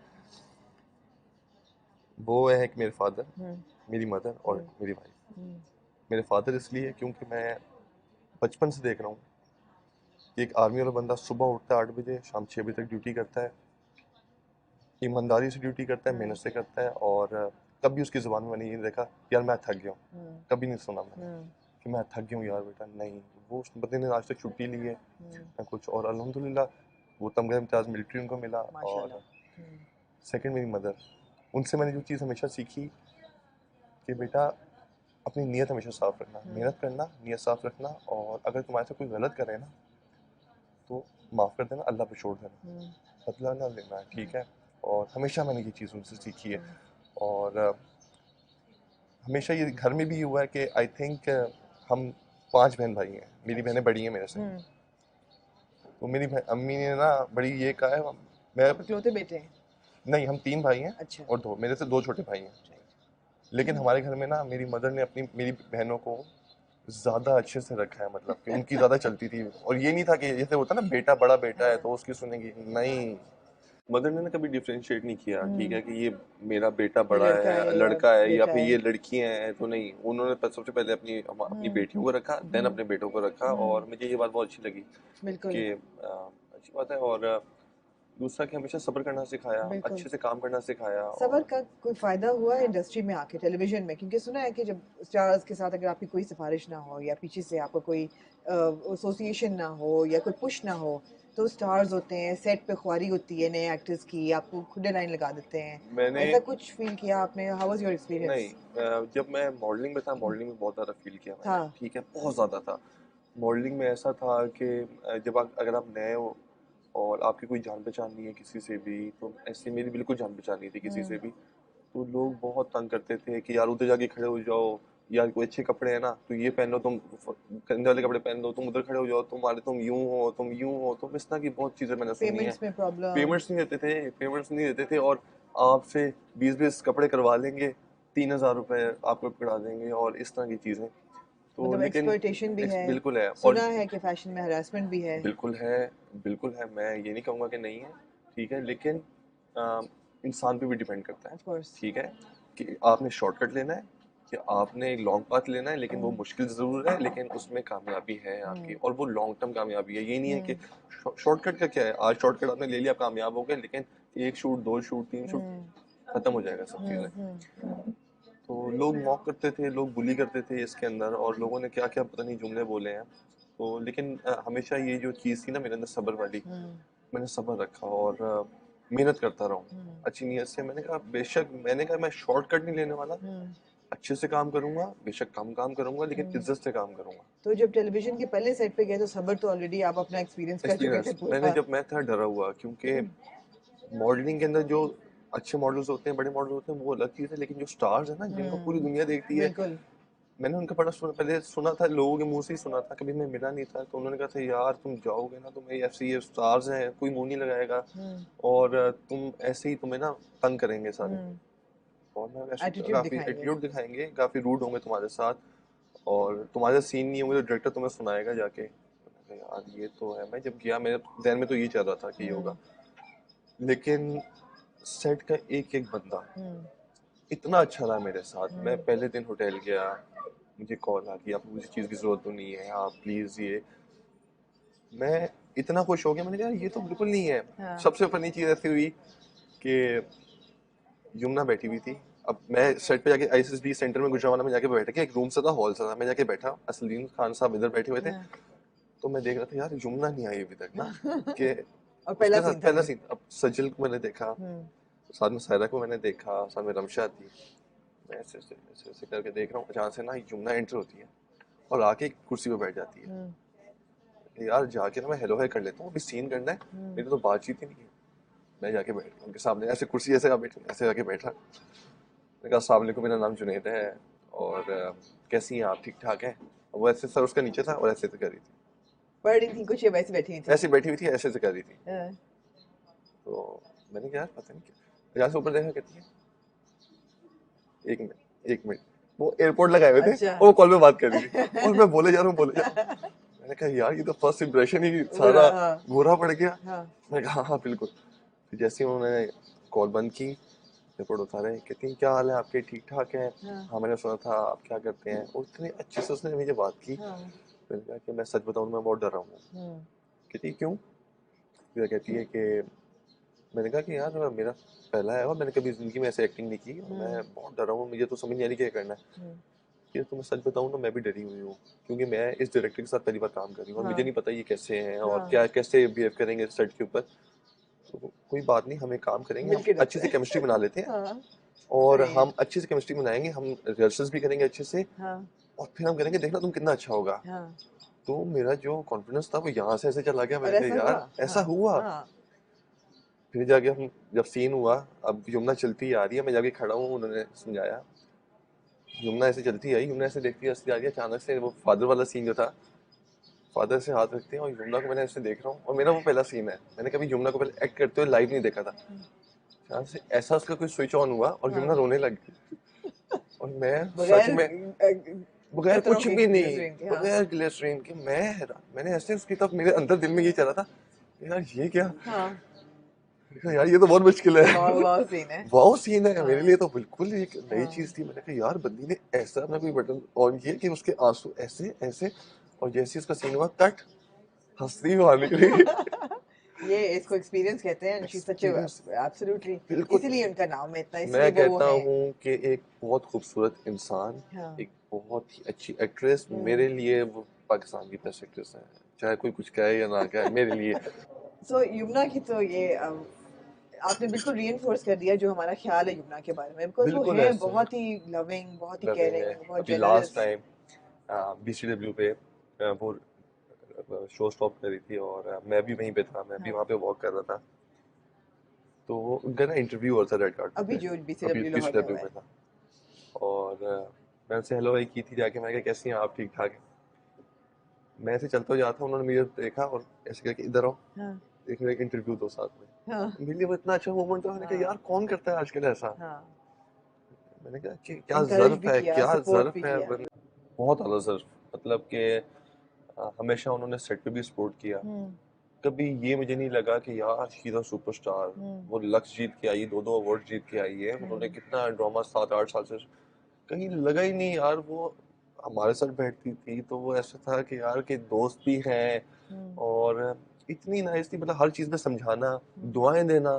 वो है एक मेरे फादर, हम्म, मेरी मदर और हम्म, मेरी वाइफ। हम्म, मेरे फादर इसलिए क्योंकि मैं बचपन से देख रहा हूँ कि एक आर्मी वाला बंदा सुबह उठता है 8 बजे, शाम 6 बजे तक ड्यूटी करता है, ईमानदारी से ड्यूटी करता है, हम्म, मेहनत से करता है। और कभी उसकी ज़ुबान में मैंने ये नहीं देखा यार मैं थक गया हूँ, हम्म, कभी नहीं सुना मैंने हम्म, कि मैं थक गया हूँ यार बेटा, नहीं। वो उस बंदे ने आज तक छुट्टी ली है हम्म, ना कुछ। और अल्हम्दुलिल्लाह वो तमगा इम्तियाज़ मिलिट्री उनको मिला। माशाल्लाह। और सेकंड मेरी मदर, उनसे मैंने जो चीज़ हमेशा सीखी कि बेटा अपनी नीयत हमेशा साफ रखना, हम्म, मेहनत करना, नीयत साफ रखना। और अगर तुम्हारे से कोई गलत करे ना तो माफ़ कर देना, अल्लाह पे छोड़ देना, हम्म, बदला ना लेना है, हम्म, ठीक है। और हमेशा मैंने ये चीज़ उनसे सीखी है। हम्म, और हमेशा ये घर में भी हुआ है कि आई थिंक हम 5 बहन भाई हैं, मेरी अच्छा। बहनें बड़ी हैं मेरे से। हम्म। तो मेरी अम्मी ने ना बड़ी ये कहा है, मैं, आप इकलौते बेटे हैं? नहीं हम 3 भाई हैं, अच्छा। और मेरे से 2 छोटे भाई हैं। राइट। लेकिन हमारे घर में ना मेरी मदर ने अपनी मेरी बहनों को ज्यादा अच्छे से रखा है, मतलब कि उनकी ज्यादा चलती थी। और ये नहीं था कि जैसे होता ना बेटा बड़ा बेटा है हाँ। तो उसकी सुनेगी, नहीं। मदर ने ना कभी डिफरेंशिएट नहीं किया, ठीक हम्म। है, कि ये मेरा बेटा ये बड़ा लड़का है है या लड़का है या बेटा फिर है। ये लड़कियां हैं, तो नहीं, उन्होंने सबसे पहले अपनी हम्म। बेटियों को रखा, देन हम्म। अपने बेटों को रखा। हम्म। और मुझे ये बात बहुत अच्छी लगी बिल्कुल। कि अच्छी बात है। और दूसरा कि हमेशा सब्र करना सिखाया, बिल्कुल। अच्छे से काम करना सिखाया। सबर और का कोई फायदा हुआ है इंडस्ट्री में आके, टेलीविजन में? क्योंकि सुना है कि जब स्टार्स के साथ अगर आपकी कोई सिफारिश ना हो या पीछे से आपका कोई एसोसिएशन ना हो या कोई पुश ना हो, तो स्टार्स होते हैं, सेट पे ख्वारी होती है नए एक्टर्स की, आपको खुद लाइन लगा देते हैं। मैंने ऐसा कुछ फील किया आपने? हाउ वाज योर नहीं, एक्सपीरियंस? जब मैं मॉडलिंग में था, मॉडलिंग में बहुत ज़्यादा फील किया था। मैंने, ठीक है, बहुत ज़्यादा था। मॉडलिंग में ऐसा था कि जब अगर आप नए हो और आपकी कोई जान पहचान नहीं है किसी से भी, तो ऐसे मेरी बिल्कुल जान पहचान नहीं थी किसी से हम्म। भी। तो लोग बहुत तंग करते थे कि यार उधर जाके खड़े हो जाओ, यार कोई अच्छे कपड़े हैं ना तो ये पहन लो, तुम कंधे वाले कपड़े पहन लो, तुम उधर खड़े हो जाओ, तुम यूं हो, तुम यूं हो। तो इस तरह की बहुत चीज़ें मैंने सुनी है। पेमेंट्स में प्रॉब्लम। पेमेंट्स नहीं देते थे और आपसे 20-20 कपड़े करवा लेंगे, 3,000 रुपए आपको पकड़ा देंगे और इस तरह की चीज़ें। तो मतलब लेकिन एक्सप्लॉयटेशन भी है। बिल्कुल है। और सुना है कि फैशन में हरासमेंट भी है। बिल्कुल है, बिल्कुल है, मैं ये नहीं कहूँगा कि नहीं है, ठीक है, लेकिन अ, इंसान पे भी डिपेंड करता है, ऑफ कोर्स। ठीक है, कि आपने शॉर्टकट लेना है कि आपने लॉन्ग पाथ लेना है, लेकिन वो हम्म। मुश्किल ज़रूर है, लेकिन उसमें कामयाबी है आपकी, हम्म। और वो लॉन्ग टर्म कामयाबी है। ये नहीं है कि हम्म। शॉर्टकट का क्या है, आज शॉर्टकट आपने ले लिया, आप कामयाब हो गए, लेकिन एक शूट, 2 शूट, 3 शूट, हम्म। खत्म हो जाएगा सब चीज़ें। हम्म। तो लोग मॉक करते थे, लोग बुली करते थे इसके अंदर, और लोगों ने क्या क्या पता नहीं जुमले बोले हैं। तो लेकिन हमेशा ये जो चीज़ थी ना मेरे अंदर, सब्र वाली, हम्म। मैंने सब्र रखा और मेहनत करता रहा हूँ हम्म। अच्छी नीयत से। मैंने कहा बेशक, मैंने कहा मैं शॉर्टकट नहीं लेने वाला, हम्म। अच्छे से काम करूंगा, बेशक कम काम करूंगा, लेकिन हम्म। इज्जत से काम करूंगा। तो जब टेलीविजन के पहले सेट पे गए तो सबर तो ऑलरेडी आप अपना एक्सपीरियंस कर चुके थे एक्सपीरियंस मैंने, पूरा। जब मैं था डरा हुआ, क्योंकि मॉडलिंग के अंदर जो अच्छे मॉडल्स होते हैं, बड़े मॉडल होते हैं, वो अलग चीज़ है, लेकिन जो स्टार्स है ना, जिनको पूरी दुनिया देखती है, बिल्कुल। मैंने उनका पहले सुना था, लोगों के मुंह से ही सुना था, कभी मैं मिला नहीं था। तो उन्होंने कहा था यार तुम जाओगे ना, तुम्हें ऐसे ये स्टार्स हैं, कोई मुंह नहीं लगाएगा, हम्म। और तुम ऐसे ही, तुम्हें ना तंग करेंगे सारे, हम्म। और मैं वैसे एटीट्यूड काफी दिखाएंगे। एटीट्यूड दिखाएंगे, काफी रूड होंगे तुम्हारे साथ, और तुम्हारा सीन नहीं होगा तो डायरेक्टर तुम्हें सुनाएगा जाके। मैंने कहा, यार ये तो है। मैं जब गया, मेरे ध्यान में तो ये चल रहा था कि ये होगा, हम्म। लेकिन सेट का एक एक बंदा हम्म। इतना अच्छा रहा मेरे साथ। मैं हम्म। पहले दिन होटल गया, मुझे कॉल आ गई, आपको किसी चीज़ की ज़रूरत तो नहीं है, आप प्लीज़ ये, मैं इतना खुश हो गया। मैंने कहा ये तो बिल्कुल नहीं है। हाँ। सबसे फनी चीज़ ऐसी हुई कि यमुना बैठी हुई थी। अब मैं सेट पे जाके आईएसएसबी सेंटर में, गुजरावाला में जाके बैठ के, एक रूम सा था, हॉल सा था, मैं जाके बैठा, असलीम खान साहब इधर बैठे हुए थे। हाँ। तो मैं देख रहा था यार यमुना नहीं आई अभी तक ना, कि और पहला उसके साथ सीन था पहला ये। सीन। अब सजल को मैंने देखा, हम्म। साथ में सायरा को मैंने देखा, साथ में रमशा थी। मैं ऐसे करके देख रहा हूँ, अचानक से ना यमुना एंटर होती है और आके एक कुर्सी पे बैठ जाती है। हम्म। यार जाके ना मैं हेलो है कर लेता हूँ, अभी सीन करना है, हम्म। मेरी तो बातचीत ही नहीं है। मैं जाके बैठ गया उनके सामने, ऐसे कुर्सी ऐसे बैठा, ऐसे जाके बैठा। मैंने कहा अस्सलाम वालेकुम, मेरा नाम जुनैद है, और कैसी हैं आप, ठीक ठाक हैं? वो ऐसे सर उसका नीचे था और ऐसे कर रही थी, पढ़ रही थी कुछ या वैसे बैठी हुई थी? ऐसे बैठी हुई थी, ऐसे कर रही थी। हाँ। तो मैंने कहा यार पता नहीं क्या, यहाँ से ऊपर देखा, कहती है 1 मिनट 1 मिनट। वो एयरपोर्ट लगाए हुए थे अच्छा। और वो कॉल पे बात कर रही थी, और मैं बोले जा रहा हूँ, बोले जा रहा हूँ। मैंने कहा यार ये तो फर्स्ट इंप्रेशन ही बुरा। सारा हाँ। गोरा पड़ गया। हाँ। मैंने कहा हाँ हाँ बिल्कुल। फिर जैसे ही उन्होंने कॉल बंद की, रिपोर्ट उतारे, कहती हैं क्या हाल है आपके, ठीक ठाक हैं? हाँ। हाँ मैंने सुना था आप क्या करते हैं। और इतने अच्छे से उसने मुझे बात की। हाँ। मैंने कहा कि मैं सच बताऊं मैं बहुत डरा हूँ। हम्म। कहती क्यों? फिर कहती है कि, मैंने कहा कि यार मेरा पहला है और मैंने कभी जिंदगी में ऐसे एक्टिंग नहीं की, और मैं बहुत डरा हूँ, मुझे तो समझ नहीं आ रही क्या करना है। हम्म। ये तो मैं सच बताऊं ना, मैं भी डरी हुई हूँ, क्योंकि मैं इस डायरेक्टर के साथ पहली बार काम कर रही हूँ, और मुझे हाँ। नहीं पता ये कैसे हैं और हाँ। क्या कैसे बिहेव करेंगे सेट के ऊपर। तो कोई बात नहीं, हम एक काम करेंगे, हम मिलके अच्छे देखते से हैं। केमिस्ट्री बना लेते हैं, हाँ। और सही है। हम अच्छे से केमिस्ट्री बनाएंगे, हम रिहर्सल्स भी करेंगे अच्छे से, हाँ। और फिर हम करेंगे, देखना तुम कितना अच्छा होगा। हाँ। तो मेरा जो कॉन्फिडेंस था वो यहाँ से ऐसे चला गया। और मैंने कहा ऐसा हुआ। यार ऐसा हाँ। हुआ। हाँ। फिर जाके हम, जब सीन हुआ, अब यमुना चलती आ रही है, मैं जाके खड़ा हूँ, उन्होंने समझाया, यमुना ऐसे चलती आई, यमुना ऐसे देखती हंसती आ रही है, अचानक से वो फादर वाला सीन जो था, फादर से हाथ रखते हैं और यमुना को मैंने ऐसे देख रहा हूँ, और मेरा वो पहला सीन है, मैंने कभी यमुना को पहले एक्ट करते हुए लाइव नहीं देखा था। अचानक से ऐसा उसका कोई स्विच ऑन हुआ और यमुना हाँ। रोने लग गई, और मैं सच बगैर में, बगैर खतरों कुछ के भी नहीं, ग्लिसरीन के, हाँ। बगैर ग्लिसरीन के। मैं हैरान, मैंने ऐसे उसकी तरफ, मेरे अंदर दिल में ये चल रहा था यार ये क्या, हाँ मैंने कहा, यार ये तो बहुत मुश्किल है। वाह वाह सीन है। वाओ सीन है मेरे हाँ लिए, तो बिल्कुल एक नई हाँ चीज थी। मैंने कहा यार बंदी ने ऐसा ना कोई बटन ऑन किया कि उसके आंसू ऐसे ऐसे, और जैसे ही उसका सीन हुआ कट, हंसी बाहर निकली। ये इसको एक्सपीरियंस कहते हैं, शी सच एक्सपीरियंस, एब्सोल्युटली, बिल्कुल। इसीलिए उनका नाम है इतना, इसलिए मैं वो कहता है। हूँ कि एक बहुत खूबसूरत इंसान, हाँ एक बहुत ही अच्छी एक्ट्रेस, मेरे लिए वो पाकिस्तान की बेस्ट एक्ट्रेस है, चाहे कोई कुछ कहे या ना कहे मेरे लिए। सो यमुना की तो ये आपने बिल्कुल रीइंफोर्स कर दिया जो हमारा ख्याल है यमुना के बारे में, बिकॉज वो बिल्कुल है ऐसे बहुत ही लविंग, बहुत ही लविंग है। केयरिंग, बहुत अभी लास्ट जेनरस। टाइम BCW पे वो शो स्टॉप करी थी, और मैं भी वहीं पे था, मैं भी हाँ वहाँ पे वॉक कर रहा था। तो उनका ना इंटरव्यू हो रहा था रेड कार्पेट अभी पे, जो अभी बीसीडब्ल्यू लाहौर में हुआ BCW है। में था। और मैं उनसे हेलो भाई की थी जाके, मैं कहा कैसी हैं आप, ठीक ठाक है। मैं ऐसे चलता जाता, उन्होंने मुझे देखा और ऐसे करके इधर आओ, हाँ एक मेरा इंटरव्यू दो साथ में। हाँ मेरे लिए वो इतना अच्छा मोमेंट था, मैंने कहा यार हाँ कौन करता है आजकल ऐसा। हाँ। मैंने कहा कि क्या इनकरेज ज़र्फ भी है, किया, क्या सपोर्ट भी ज़र्फ है किया। बहुत आला ज़र्फ, मतलब कि हमेशा उन्होंने सेट पे भी सपोर्ट किया। हम्म कभी ये मुझे नहीं लगा कि यार शी इज अ सुपरस्टार। हम्म वो लक्स जीत के आई, दो दो अवार्ड जीत के आई है, उन्होंने हम्म कितना ड्रामा 7-8 साल से, कहीं लगा ही नहीं यार। वो हमारे साथ बैठती थी तो वो ऐसा था कि यार के दोस्त भी हैं, हम्म और इतनी नाइस थी, मतलब हर चीज़ में समझाना, हम्म। दुआएं देना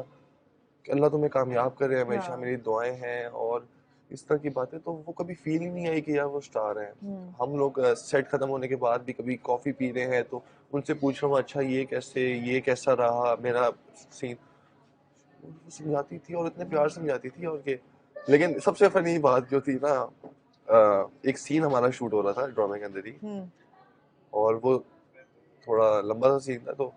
कि अल्लाह तुम्हें कामयाब करे, हमेशा हाँ मेरी दुआएं हैं, और इस तरह की बातें। तो वो कभी फील ही नहीं आई कि यार वो स्टार है। हम्म हम लोग सेट खत्म होने के बाद भी कभी कॉफी पी रहे हैं तो उनसे पूछ रहा हूँ अच्छा ये कैसे, ये कैसा रहा मेरा सीन, वो समझाती थी और इतने प्यार से समझाती थी। और के लेकिन सबसे फनी बात जो थी ना, एक सीन हमारा शूट हो रहा था ड्रामे के अंदर ही, हम्म और वो थोड़ा लंबा सा सीन था। तो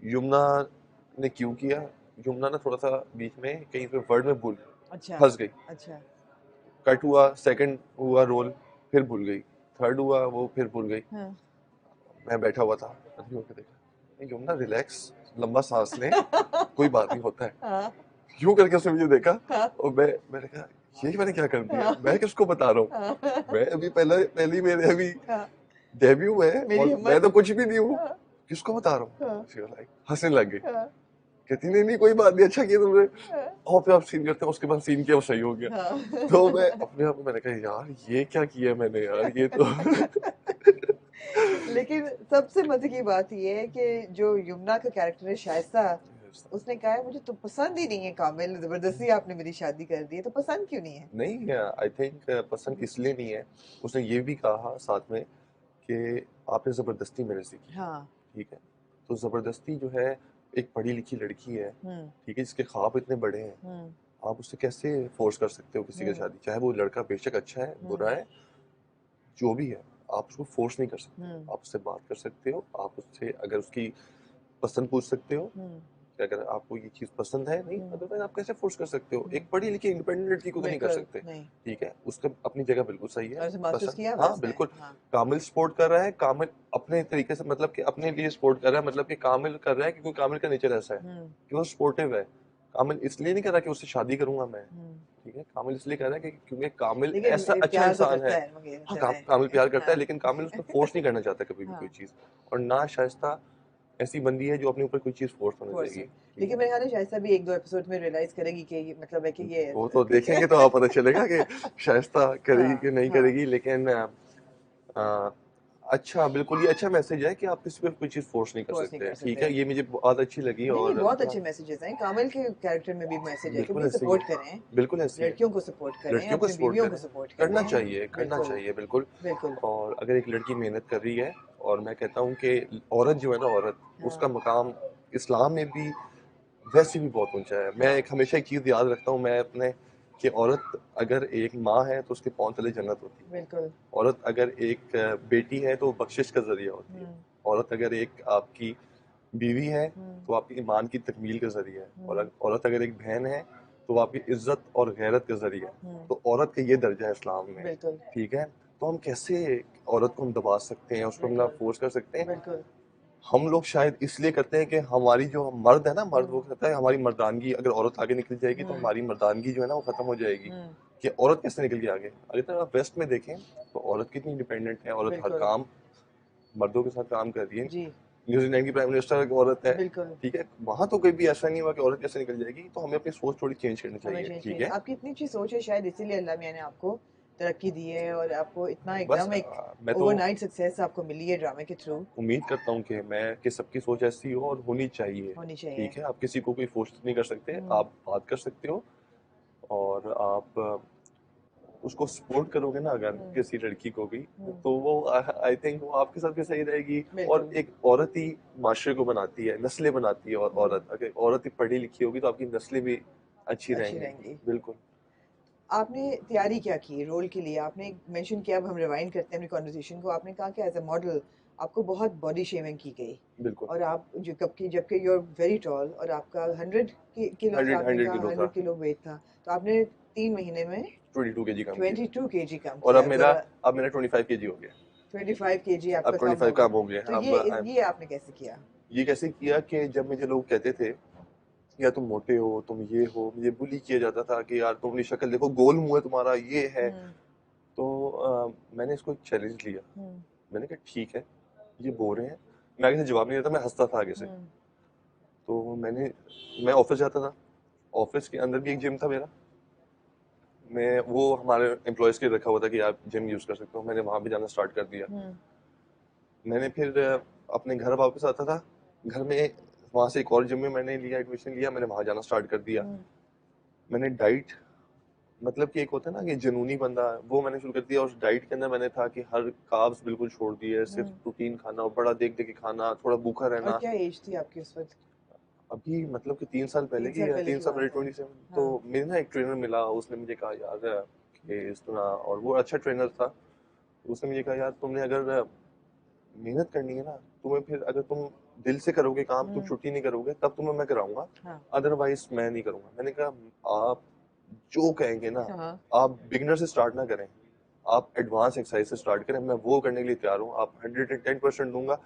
यमुना ने क्यों किया, यमुना ना थोड़ा सा बीच में कहीं पे वर्ड में भूल अच्छा फंस गई। अच्छा। कट हुआ, सेकंड हुआ रोल, फिर भूल गई, थर्ड हुआ वो फिर भूल गई। हाँ मैं बैठा हुआ था, मैंने होकर देखा, यमुना रिलैक्स, लंबा सांस ले, कोई बात नहीं होता है। हाँ यूं करके उसने मुझे देखा, हाँ और मैंने कहा ये मैंने क्या कर दिया, हाँ मैं किसको बता रहा हूँ, हाँ मैं अभी पहली मेरे अभी हाँ। डेब्यू है मेरी और मैं हिम्मत। तो कुछ भी नहीं हूँ, हाँ किसको बता रहा हाँ हूँ। She was like, हंसने लग गई, हाँ कहती नहीं नहीं कोई बात नहीं, अच्छा किया तुमने, हाँ और फिर आप सीन करते हैं, उसके बाद सीन किया वो सही हो गया। तो मैं हाँ। अपने आप को मैंने कहा यार ये क्या किया मैंने यार, ये तो लेकिन सबसे मजे की बात ये है कि जो यमुना का कैरेक्टर है शाइस्ता, उसने कहा है मुझे तो पसंद ही नहीं है कामिल, जबरदस्ती आपने मेरी शादी कर दी है, तो पसंद क्यों नहीं है? नहीं, आई थिंक पसंद इसलिए नहीं है, उसने ये भी कहा साथ में कि आपने जबरदस्ती मेरे से की, हाँ ठीक है। तो जबरदस्ती जो है, एक पढ़ी लिखी लड़की है, हम्म ठीक है, जिसके ख्वाब इतने बड़े हैं, हम्म आप उससे कैसे फोर्स कर सकते हो किसी की हम्म शादी, चाहे वो लड़का बेशक अच्छा है बुरा हम्म है, जो भी है, आप उसको फोर्स नहीं कर सकते। हम्म आप उससे बात कर सकते हो, आप उससे अगर उसकी पसंद पूछ सकते हो हम्म कि अगर आपको ये चीज पसंद है, नहीं हम्म अदरवाइज आप कैसे फोर्स कर सकते हो, हम्म। एक पढ़ी लिखी इंडिपेंडेंट लड़की को तो नहीं कर बिल्कुल सकते, नहीं। ठीक है। उसका अपनी जगह बिल्कुल सही है, और उसे मास्टर्स पसंद, किया हुआ है हाँ उसने। बिल्कुल। हाँ कामिल सपोर्ट कर रहा है, कामिल अपने तरीके से, मतलब कि अपने लिए सपोर्ट कर रहा है, मतलब कि कामिल कर रहा है क्योंकि कामिल का नेचर ऐसा है हम्म कि वो सपोर्टिव है। कामिल इसलिए नहीं कर रहा कि उससे शादी करूंगा मैं, हम्म। ठीक है, कामिल इसलिए कर रहा है कि क्योंकि कामिल लेकिन ऐसा अच्छा प्यार तो इंसान है। करता है मगर हाँ, चले। कामिल प्यार करता हाँ है, लेकिन कामिल उस पर फोर्स नहीं करना चाहता कभी भी कोई हाँ। चीज। और ना शाइस्ता ऐसी बंदी है जो अपने ऊपर कोई चीज फोर्स करने कोर्स देगी, है। ठीक लेकिन है। मेरे ख्याल है शाइस्ता भी एक दो एपिसोड में रियलाइज करेगी कि मतलब है कि ये वो तो देखेंगे तो आप पता चलेगा कि शाइस्ता करेगी हाँ कि नहीं हाँ। करेगी, लेकिन आ, अच्छा, बिल्कुल ये अच्छा मैसेज है कि आप किसी पे कोई चीज फोर्स नहीं कर फोर्स नहीं सकते, कर ठीक सकते। है, ये मुझे बहुत अच्छी लगी। नहीं नहीं, और बहुत मतलब अच्छे मैसेजेस हैं, कामिल के कैरेक्टर में भी मैसेज है कि बिल्कुल भाई ऐसे ही सपोर्ट है, करें, बिल्कुल ऐसी है, लड़कियों को सपोर्ट करें, लड़कियों को अपनी सपोर्ट बीवियों को करें, सपोर्ट करना करें। चाहिए, करना बिल्कुल चाहिए बिल्कुल। बिल्कुल। और अगर एक लड़की मेहनत कर रही है, और मैं कहता हूँ कि औरत जो है ना, औरत, हाँ उसका मकाम इस्लाम में भी वैसे भी बहुत ऊंचा है। मैं हाँ एक हमेशा एक चीज याद रखता हूँ मैं अपने, कि औरत अगर एक माँ है तो उसके पाँव तले जन्नत होती है, बिल्कुल। औरत अगर एक बेटी है तो वो बख्शिश का जरिया होती है, हम्म औरत अगर एक आपकी बीवी है हम्म तो आपकी ईमान की तकमील का जरिया है, और हम्म औरत अगर एक बहन है तो वो आपकी इज्जत और गैरत का जरिया है। हम्म। तो औरत का ये दर्जा है इस्लाम में, बिल्कुल ठीक है। तो हम कैसे औरत को हम दबा सकते हैं, उसको हम ना बिल्कुल फोर्स कर सकते हैं। बिल्कुल। हम लोग शायद इसलिए करते हैं कि हमारी जो मर्द है ना, मर्द वो कहता है हमारी मर्दानगी, अगर औरत आगे निकल जाएगी तो हमारी मर्दानगी जो है ना वो खत्म हो जाएगी। हम्म, कि औरत कैसे निकल के आगे, अगर आप वेस्ट में देखें तो औरत कितनी इंडिपेंडेंट है, औरत हर बिल्कुल काम मर्दों के साथ काम कर रही है। जी, न्यूजीलैंड की प्राइम मिनिस्टर एक औरत है, बिल्कुल। ठीक है, वहां तो कभी भी ऐसा नहीं हुआ कि औरत कैसे निकल जाएगी। तो हमें अपनी सोच थोड़ी चेंज करनी हमें चाहिए, चेंज ठीक करनी, है। आपकी इतनी अच्छी सोच है, शायद इसीलिए अल्लाह मियाँ ने आपको तरक्की दी है और आपको इतना बस एकदम एक मैं तो ओवरनाइट सक्सेस आपको मिली है ड्रामे के थ्रू। उम्मीद करता हूँ कि सबकी सोच ऐसी हो और होनी चाहिए, होनी चाहिए। ठीक है। आप किसी को कोई फोर्स नहीं कर सकते, हम्म, आप बात कर सकते हो और आप उसको सपोर्ट करोगे ना अगर हम्म, किसी लड़की को भी, हम्म, तो वो आई थिंक वो आपके साथ भी सही रहेगी। और बिल्कुल। एक औरत ही माशरे को बनाती है, नस्लें बनाती है। और हम्म, औरत, अगर औरत ही पढ़ी लिखी होगी तो आपकी नस्लें भी अच्छी अच्छी रहेंगी। रहेंगी। बिल्कुल। आपने तैयारी क्या की रोल के लिए? आपने मेंशन किया, अब हम रिवाइंड करते हैं अपनी कॉन्वर्सेशन को, आपने कहा कि एज अ मॉडल आपको बहुत बॉडी शेमिंग की गई बिल्कुल। और आप जो कब की, जबकि यू आर वेरी टॉल और आपका 100 किलो था, 100 आपने 100 कहा किलो था, 100 किलो वेट था, तो आपने 3 महीने में 22 kg कम किया। 22 kg कम और किया ज़रा। अब मेरा 25 kg हो गया। 25 kg अब आपका कम 25 हो गया। कम हो गया। तो अब ये आपने कैसे किया? ये कैसे किया कि जब मुझे लोग कहते थे या तुम मोटे हो, तुम ये हो, मुझे बुली किया जाता था कि यार तुम अपनी शक्ल देखो, गोल मुंह है तुम्हारा, ये है। हम्म, तो मैंने इसको चैलेंज लिया। हम्म, मैंने कहा ठीक है, ये बोल रहे हैं। मैं आगे से जवाब नहीं देता, मैं हंसता था आगे से। हम्म, तो मैं ऑफिस जाता था, ऑफिस के अंदर भी एक जिम था मेरा। मैं वो हमारे एम्प्लॉयज के लिए रखा हुआ था कि आप जिम यूज कर सकते हो। मैंने वहां भी जाना स्टार्ट कर दिया। हम्म, मैंने फिर अपने घर वापस आता था, घर में वहां से एक और जिम में मैंने लिया, एडमिशन लिया, मैंने वहां जाना स्टार्ट कर दिया। हम्म, मैंने डाइट, मतलब कि एक होता है ना कि जुनूनी बंदा, वो मैंने शुरू कर दिया। उस डाइट के अंदर मैंने था कि हर कार्ब्स बिल्कुल छोड़ दिए, सिर्फ हम्म। प्रोटीन खाना और बड़ा देख देख के खाना, थोड़ा भूखा और रहना। क्या एज थी आपकी उस वक्त? अभी मतलब कि 3 साल पहले 3 साल की है, पहले तीन की साल पहले बात है। 27। तो हाँ। मेरे ना एक ट्रेनर मिला, उसने मुझे कहा यार कि इस तरह, और वो अच्छा ट्रेनर था। उसने मुझे कहा यार तुमने अगर मेहनत करनी है ना, तुम्हें फिर अगर तुम दिल से करोगे काम, तुम हम्म, छुट्टी नहीं करोगे, तब तुम्हें मैं कराऊंगा, हाँ, अदरवाइज मैं नहीं करूंगा। मैंने कहा आप जो कहेंगे ना, हाँ, आप बिगिनर से स्टार्ट ना करें, आप एडवांस एक्सरसाइज से स्टार्ट करें, मैं वो करने के लिए तैयार हूँ। आप 110% दूंगा,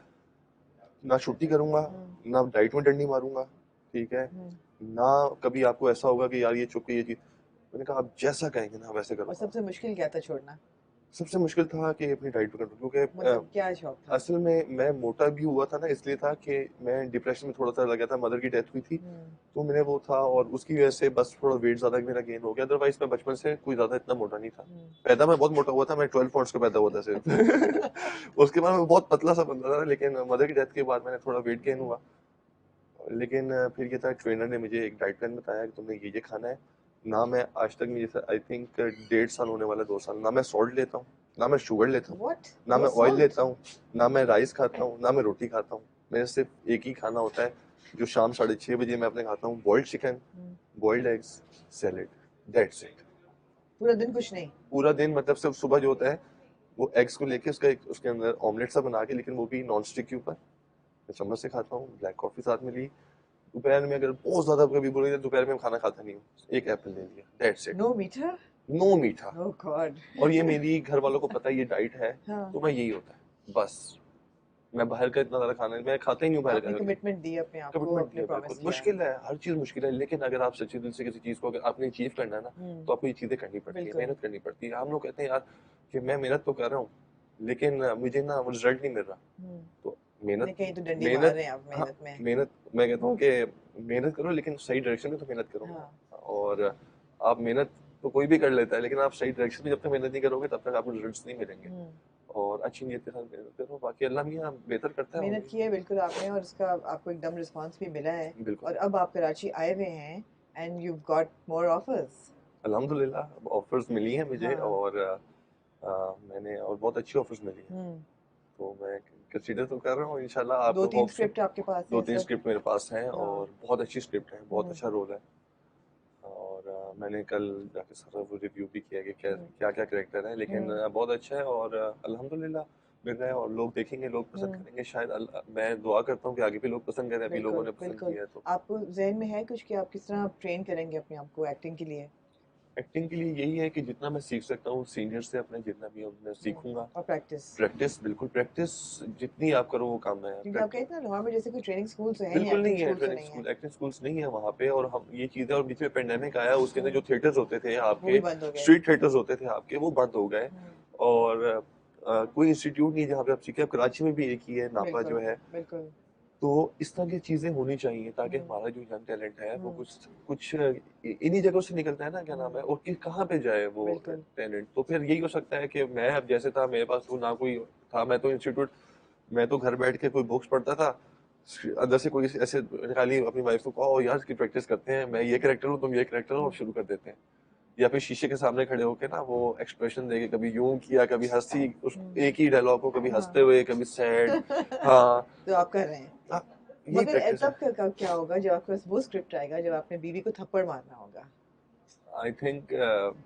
ना छुट्टी करूंगा, हम्म, ना डाइट में डंडी मारूंगा, ठीक है, हम्म। ना कभी आपको ऐसा होगा कि यार ये चुप के ये चीज। मैंने कहा आप जैसा कहेंगे ना वैसे और करूंगा। सबसे मुश्किल क्या था छोड़ना? सबसे मुश्किल था कि अपनी डाइट पे कंट्रोल, क्योंकि मतलब क्या शौक था? असल में मैं मोटा भी हुआ था ना, इसलिए था कि मैं डिप्रेशन में थोड़ा सा लगा था, मदर की डेथ हुई थी। हम्म, तो मैंने वो था और उसकी वजह से बस थोड़ा वेट ज्यादा मेरा गेन हो गया। अदरवाइज मैं बचपन से कोई ज्यादा इतना मोटा नहीं था। हम्म। पैदा मैं बहुत मोटा हुआ था, मैं 12 पॉइंट्स का पैदा हुआ था सिर्फ उसके बाद मैं बहुत पतला सा बंदा था, लेकिन मदर की डेथ के बाद मैंने थोड़ा वेट गेन हुआ। लेकिन फिर ये था, ट्रेनर ने मुझे एक डाइट प्लान बताया कि तुमने ये खाना है। ना मैं आज तक, मुझे आई थिंक 1.5 साल होने वाला, 2 साल, ना मैं सॉल्ट लेता हूँ, ना मैं शुगर लेता हूँ, व्हाट? ना नो मैं ऑयल सॉल्ट? लेता हूँ, ना मैं राइस खाता हूँ, ना मैं रोटी खाता हूँ। मेरे सिर्फ एक ही खाना होता है जो शाम 6:30 बजे मैं अपने खाता हूँ, boiled chicken, boiled eggs, salad, that's it. पूरा दिन कुछ नहीं? पूरा दिन मतलब सिर्फ सुबह जो होता है वो एग्स को लेके उसका एक, उसके अंदर ऑमलेट सा बना के, लेकिन वो भी नॉन स्टिक के ऊपर, मैं चम्मच से खाता हूँ, ब्लैक कॉफी साथ में ली। दोपहर में अगर बहुत ज्यादा कभी बोले, दोपहर में खाना खाता नहीं हूँ, एक एप्पल ले लिया, दैट्स इट। नो मीठा? नो मीठा। ओह गॉड। और ये मेरी घर वालों को पता है, ये डाइट है, हाँ। तो मैं यही होता है बस। मैं बाहर का इतना ज्यादा खाना, मैं खाता ही नहीं हूँ बाहर आपने का। कमिटमेंट दी अपने आप को, कमिटमेंट आपने दिया, प्रॉमिस बिल्कुल किया। मुश्किल है, हर चीज मुश्किल है, लेकिन अगर आप सच्चे दिल से किसी चीज को अगर आपने अचीव करना है ना, हम्म, तो आपको ये चीजें करनी पड़ती है, बिल्कुल। मेहनत करनी पड़ती है। हम लोग कहते हैं यार कि मैं मेहनत तो कर रहा हूँ, लेकिन मुझे ना रिजल्ट नहीं मिल रहा। हम्म। तो मेहनत, नहीं, कहीं तो डंडी मार मेहनत, रहे हैं आप हाँ, मेहनत में। मेहनत, मैं कहता हूँ कि मेहनत करो, लेकिन सही डायरेक्शन में तो मेहनत करो। हाँ। और आप मेहनत तो कोई भी कर लेता है, लेकिन आप सही डायरेक्शन में जब तक मेहनत नहीं करोगे तब तक आपको रिजल्ट्स नहीं मिलेंगे। हम्म। और अच्छी नीयत के साथ मेहनत करो, बाकी अल्लाह मियाँ बेहतर करता है। मेहनत की है बिल्कुल आपने और उसका आपको एकदम रिस्पांस भी मिला है। बिल्कुल। और अब आप कराची आए हुए हैं and you got more offers. अल्हम्दुलिल्लाह ऑफर्स मिली हैं मुझे, हाँ। और मैंने, और बहुत अच्छी ऑफर्स मिली हैं। हम्म। तो मैं कंसीडर तो कर रहा हूँ, इंशाल्लाह आप 2-3 होप सो। स्क्रिप्ट आपके पास है दो इस तीन वक्त? स्क्रिप्ट मेरे पास हैं, हाँ। और बहुत अच्छी स्क्रिप्ट है, बहुत हम्म, अच्छा रोल है। और मैंने कल जाके सारा वो रिव्यू भी किया कि क्या हम्म, क्या क्या करेक्टर है, लेकिन हम्म, बहुत अच्छा है। और अल्हम्दुलिल्लाह मिल रहा है, और लोग देखेंगे, लोग पसंद हम्म। करेंगे शायद। मैं दुआ करता हूँ कि आगे भी लोग पसंद करें, अभी लोगों बिल्कुल ने पसंद बिल्कुल। किया है तो। आपको जहन में है कुछ कि आप किस तरह ट्रेन करेंगे अपने आप को एक्टिंग के लिए? एक्टिंग के लिए यही है कि जितना मैं सीख सकता हूँ सीनियर से, अपने जितना भी मैं सीखूंगा। और प्रैक्टिस, प्रैक्टिस, बिल्कुल प्रैक्टिस जितनी आप करो वो काम है। क्योंकि आपका इतना लाहौर में जैसे कोई ट्रेनिंग स्कूल तो है नहीं, बिल्कुल एक्टिंग नहीं है स्कूल तो ट्रेनिंग नहीं है, स्कूल, एक्टिंग स्कूल्स नहीं है वहाँ पे। और हम ये चीजें, और बीच में पेंडेमिक आया, उसके अंदर जो थिएटर्स होते थे वो भी आपके, बंद हो गए। स्ट्रीट थिएटर्स होते थे आपके, वो बंद हो गए। हम्म, और कोई इंस्टीट्यूट नहीं है जहाँ पे आप सीखे। अब कराची में भी एक ही है, नापा बिल्कुल जो है। बिल्कुल। तो इस तरह की चीजें होनी चाहिए ताकि हम्म, हमारा जो यंग टैलेंट है वो हम्म, कुछ कुछ इन्हीं जगहों से निकलता है ना, क्या नाम है, और कि कहाँ पे जाए वो बिल्कुल। टैलेंट। तो फिर यही हो सकता है कि मैं अब जैसे था, मेरे पास तो ना कोई था, मैं तो इंस्टीट्यूट, मैं तो घर बैठ के कोई बुक्स पढ़ता था, अंदर से कोई ऐसे निकाली, अपनी वाइफ को कहो यार इसकी प्रैक्टिस करते हैं, मैं ये करेक्टर हूँ तुम ये करेक्टर हो, और शुरू कर देते हैं। या फिर शीशे के सामने खड़े होके ना वो एक्सप्रेशन देके, कभी यूं किया, कभी हंसी, उस एक ही डायलॉग को कभी हंसते हाँ। हुए, कभी सैड। हाँ, तो आप कर रहे हैं, यही मगर प्रैक्टिस है। तब का क्या होगा जब आपके पास वो स्क्रिप्ट आएगा जब आपने बीवी को थप्पड़ मारना होगा? आई थिंक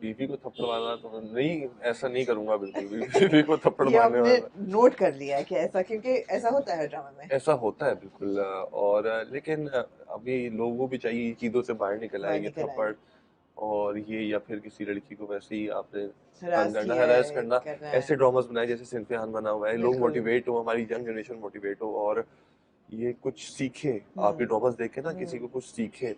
बीवी को थप्पड़ मारना तो नहीं, ऐसा नहीं करूंगा बिल्कुल भी। बीवी को थप्पड़ ये मारने आपने वाला, नोट कर लिया है कि ऐसा, क्योंकि ऐसा होता है ड्रामा में, ऐसा होता है बिल्कुल। और लेकिन अभी लोगों भी चाहिए ये चीजों से बाहर निकल आए, बाहर ये निकल आए, थप्पड़ और ये, या फिर किसी लड़की को वैसे ही आपने तंग हरास करना, किया हरास है, करना। करना ऐसे है। ड्रामास बनाए जैसे सिंफियान बना हुआ है, लोग बिल्कुल। मोटिवेट हो, हमारी यंग जनरेशन मोटिवेट हो, और ये कुछ सीखे। आप ये हम्म, ड्रामास देखे ना, किसी हम्म। को कुछ सीखे।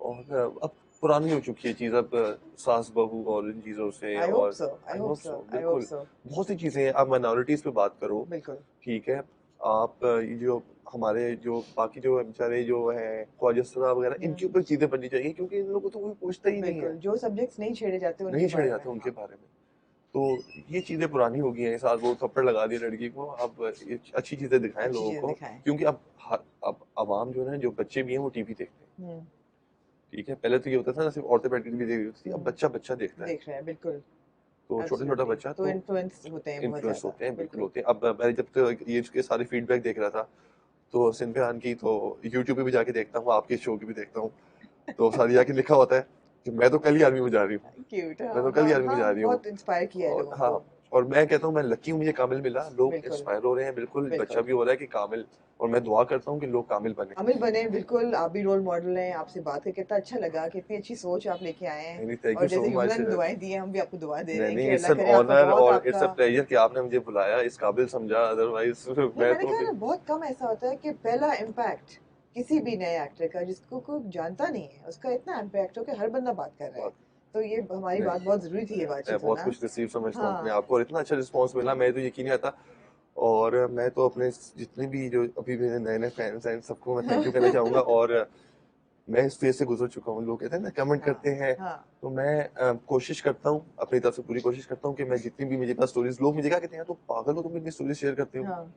और अब पुरानी हो चुकी है चीज, अब सास बहू और इन चीजों से। आई होप और so, I I hope hope so, so, I hope बिल्कुल सो। बहुत सी चीजें हैं। आप माइनॉरिटीज पे बात करो, बिल्कुल ठीक है। आप ये जो हमारे जो बाकी जो बेचारे जो है ख्वाजा वगैरह, इनके ऊपर चीजें बननी चाहिए, क्योंकि इन लोगों को तो कोई पूछता ही नहीं है, बिल्कुल, जो सब्जेक्ट्स नहीं छेड़े जाते उनके नहीं छेड़े बारे में, जाते उनके हाँ। बारे में। तो ये चीजें पुरानी हो गई हैं, साथ वो थप्पड़ लगा दिया लड़की को। अब ये अच्छी चीजें दिखाएं अच्छी लोगों चीजें को, दिखाएं। क्योंकि अब आवाम जो है, जो बच्चे भी हैं वो टीवी देखते हैं, हम्म, ठीक है। पहले तो ये होता था ना, सिर्फ औरतें बैठ के टीवी देख रही होती थी, अब बच्चा बच्चा देखता है। देख रहे हैं, बिल्कुल। तो छोटा छोटा एब्सोल्युटली, बच्चा तो तो इन्फ्लुएंस होते हैं बहुत इन्फ्लुएंस ज्यादा, होते हैं, बिल्कुल बिल्कुल। होते हैं। अब मैं जब तक ये इसके सारे फीडबैक देख रहा था, तो सिंफियान की तो यूट्यूब पे भी जाके देखता हूँ, आपके शो की भी देखता हूँ। तो सारी जाके लिखा होता है कि मैं तो कल ही आर्मी में जा रही हूँ, क्यूट, मैं तो हाँ कल ही हाँ आर्मी में हाँ, जा रही हूँ। बहुत इंस्पायर किया है और लोगों हाँ, को। और मैं कहता हूँ मैं लकी हूँ, मुझे कामिल मिला, लोग बिल्कुल इंस्पायर हो रहे हैं, बिल्कुल बच्चा बिल्कुल। भी हो रहा है कि कामिल। और मैं दुआ करता हूँ कि लोग कामिल बने। अमिल बने, बिल्कुल। आप भी रोल मॉडल हैं, आपसे बात करके इतना अच्छा लगा, कितनी अच्छी सोच आप लेके आए हैं। नहीं, थैंक यू और सो जैसे मच। युमना ने दुआएं दी हैं, हम भी आपको दुआ दे रहे नहीं हैं नहीं, कि इट्स अल्लाह एन करे आपका ऑनर बहुत, और इट्स आपका। अ प्लेजर कि आपने मुझे बुलाया, इस काबिल समझा, अदरवाइज नहीं, मैं मैंने तो कहा अभी। ना, बहुत कम ऐसा होता है कि पहला इम्पैक्ट किसी भी नए एक्टर का, जिसको कोई जानता नहीं है, उसका इतना इम्पैक्ट हो कि हर बंदा बात कर रहा है। बात तो ये हमारी नहीं, बात बहुत जरूरी थी, ये मैं बातचीत बहुत होना। खुश नसीब समझता हूँ अपने हाँ, आप को, और इतना अच्छा रिस्पॉन्स मिला, मैं तो यकीन नहीं आता। और मैं तो अपने जितने भी जो अभी मेरे नए नए फैंस हैं, सबको मैं थैंक यू कहना चाहूंगा। और मैं इस फेज से गुजर चुका हूँ। लोग कहते हैं ना, कमेंट हाँ, करते हैं, हाँ, तो मैं कोशिश करता हूँ अपनी तरफ से, पूरी कोशिश करता हूँ कि मैं जितनी भी मेरे पास स्टोरीज, लोग मुझे क्या कहते हैं, यार तुम पागल हो, तुम इतनी स्टोरीज शेयर करते हो। हाँ,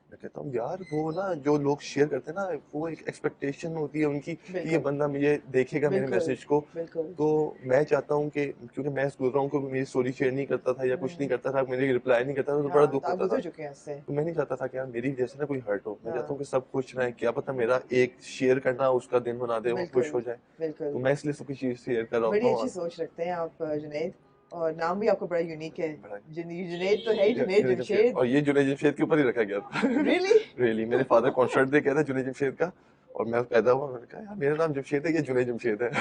मैं कहता हूँ यार, वो ना जो लोग शेयर करते हैं ना, वो एक एक्सपेक्टेशन होती है उनकी कि ये बिल्कुल बंदा मुझे देखेगा, मेरे बिल्कुल मैसेज को। बिल्कुल। तो मैं चाहता हूँ कि, क्योंकि मैं गुजर रहा हूँ, क्योंकि मेरी स्टोरी शेयर नहीं करता था या कुछ नहीं हम्म, करता था, मेरी रिप्लाई नहीं करता था, तो बड़ा हाँ, तो दुख आप होता था। गुजर चुके हैं उससे। तो मैं नहीं चाहता था कि यार मेरी वजह से ना कोई हर्ट हो। मैं चाहता हूँ हाँ, कि सब खुश रहें, क्या पता मेरा एक शेयर करना उसका दिन बना दे, वो खुश बिल्कुल हो जाए। बिल्कुल। तो मैं इसलिए सबकी चीज शेयर कर रहा होता बड़ी हूँ। अच्छी और सोच रखते हैं आप, जुनैद। और नाम भी आपका बड़ा यूनिक है। बड़ा जुनैद तो है ही, जुनैद जुनैद जमशेद, जमशेद। और ये जुनैद जमशेद के ऊपर ही रखा गया था। रियली? रियली, मेरे फादर कॉन्सर्ट दे कहते जुनैद जमशेद का, और मैं पैदा हुआ, मैंने कहा यार मेरा नाम जमशेद है, ये जुनैद जमशेद है।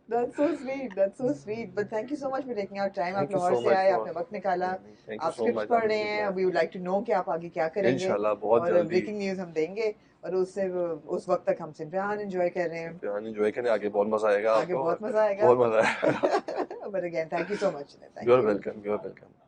That's so sweet, that's so sweet. But thank you so much for taking out time. आप थैंक यू लाहौर सो से मच आए, फॉर, आपने वक्त निकाला। नहीं थैंक यू आप सो स्क्रिप्ट्स मच, पढ़ आपने रहे मुझे हैं, बुलाया। We would like to know कि आप आगे क्या करेंगे। इंशाल्लाह बहुत और जल्दी। ब्रेकिंग न्यूज़ हम देंगे। और उससे उस वक्त तक हम सिमरान एंजॉय कर रहे हैं। इम्तिहान एंजॉय करने, आगे बहुत मजा आएगा आगे आपको, बहुत मजा आएगा। बहुत मजा आएगा। But again, thank you so much. You Thank are you. Welcome, you are welcome.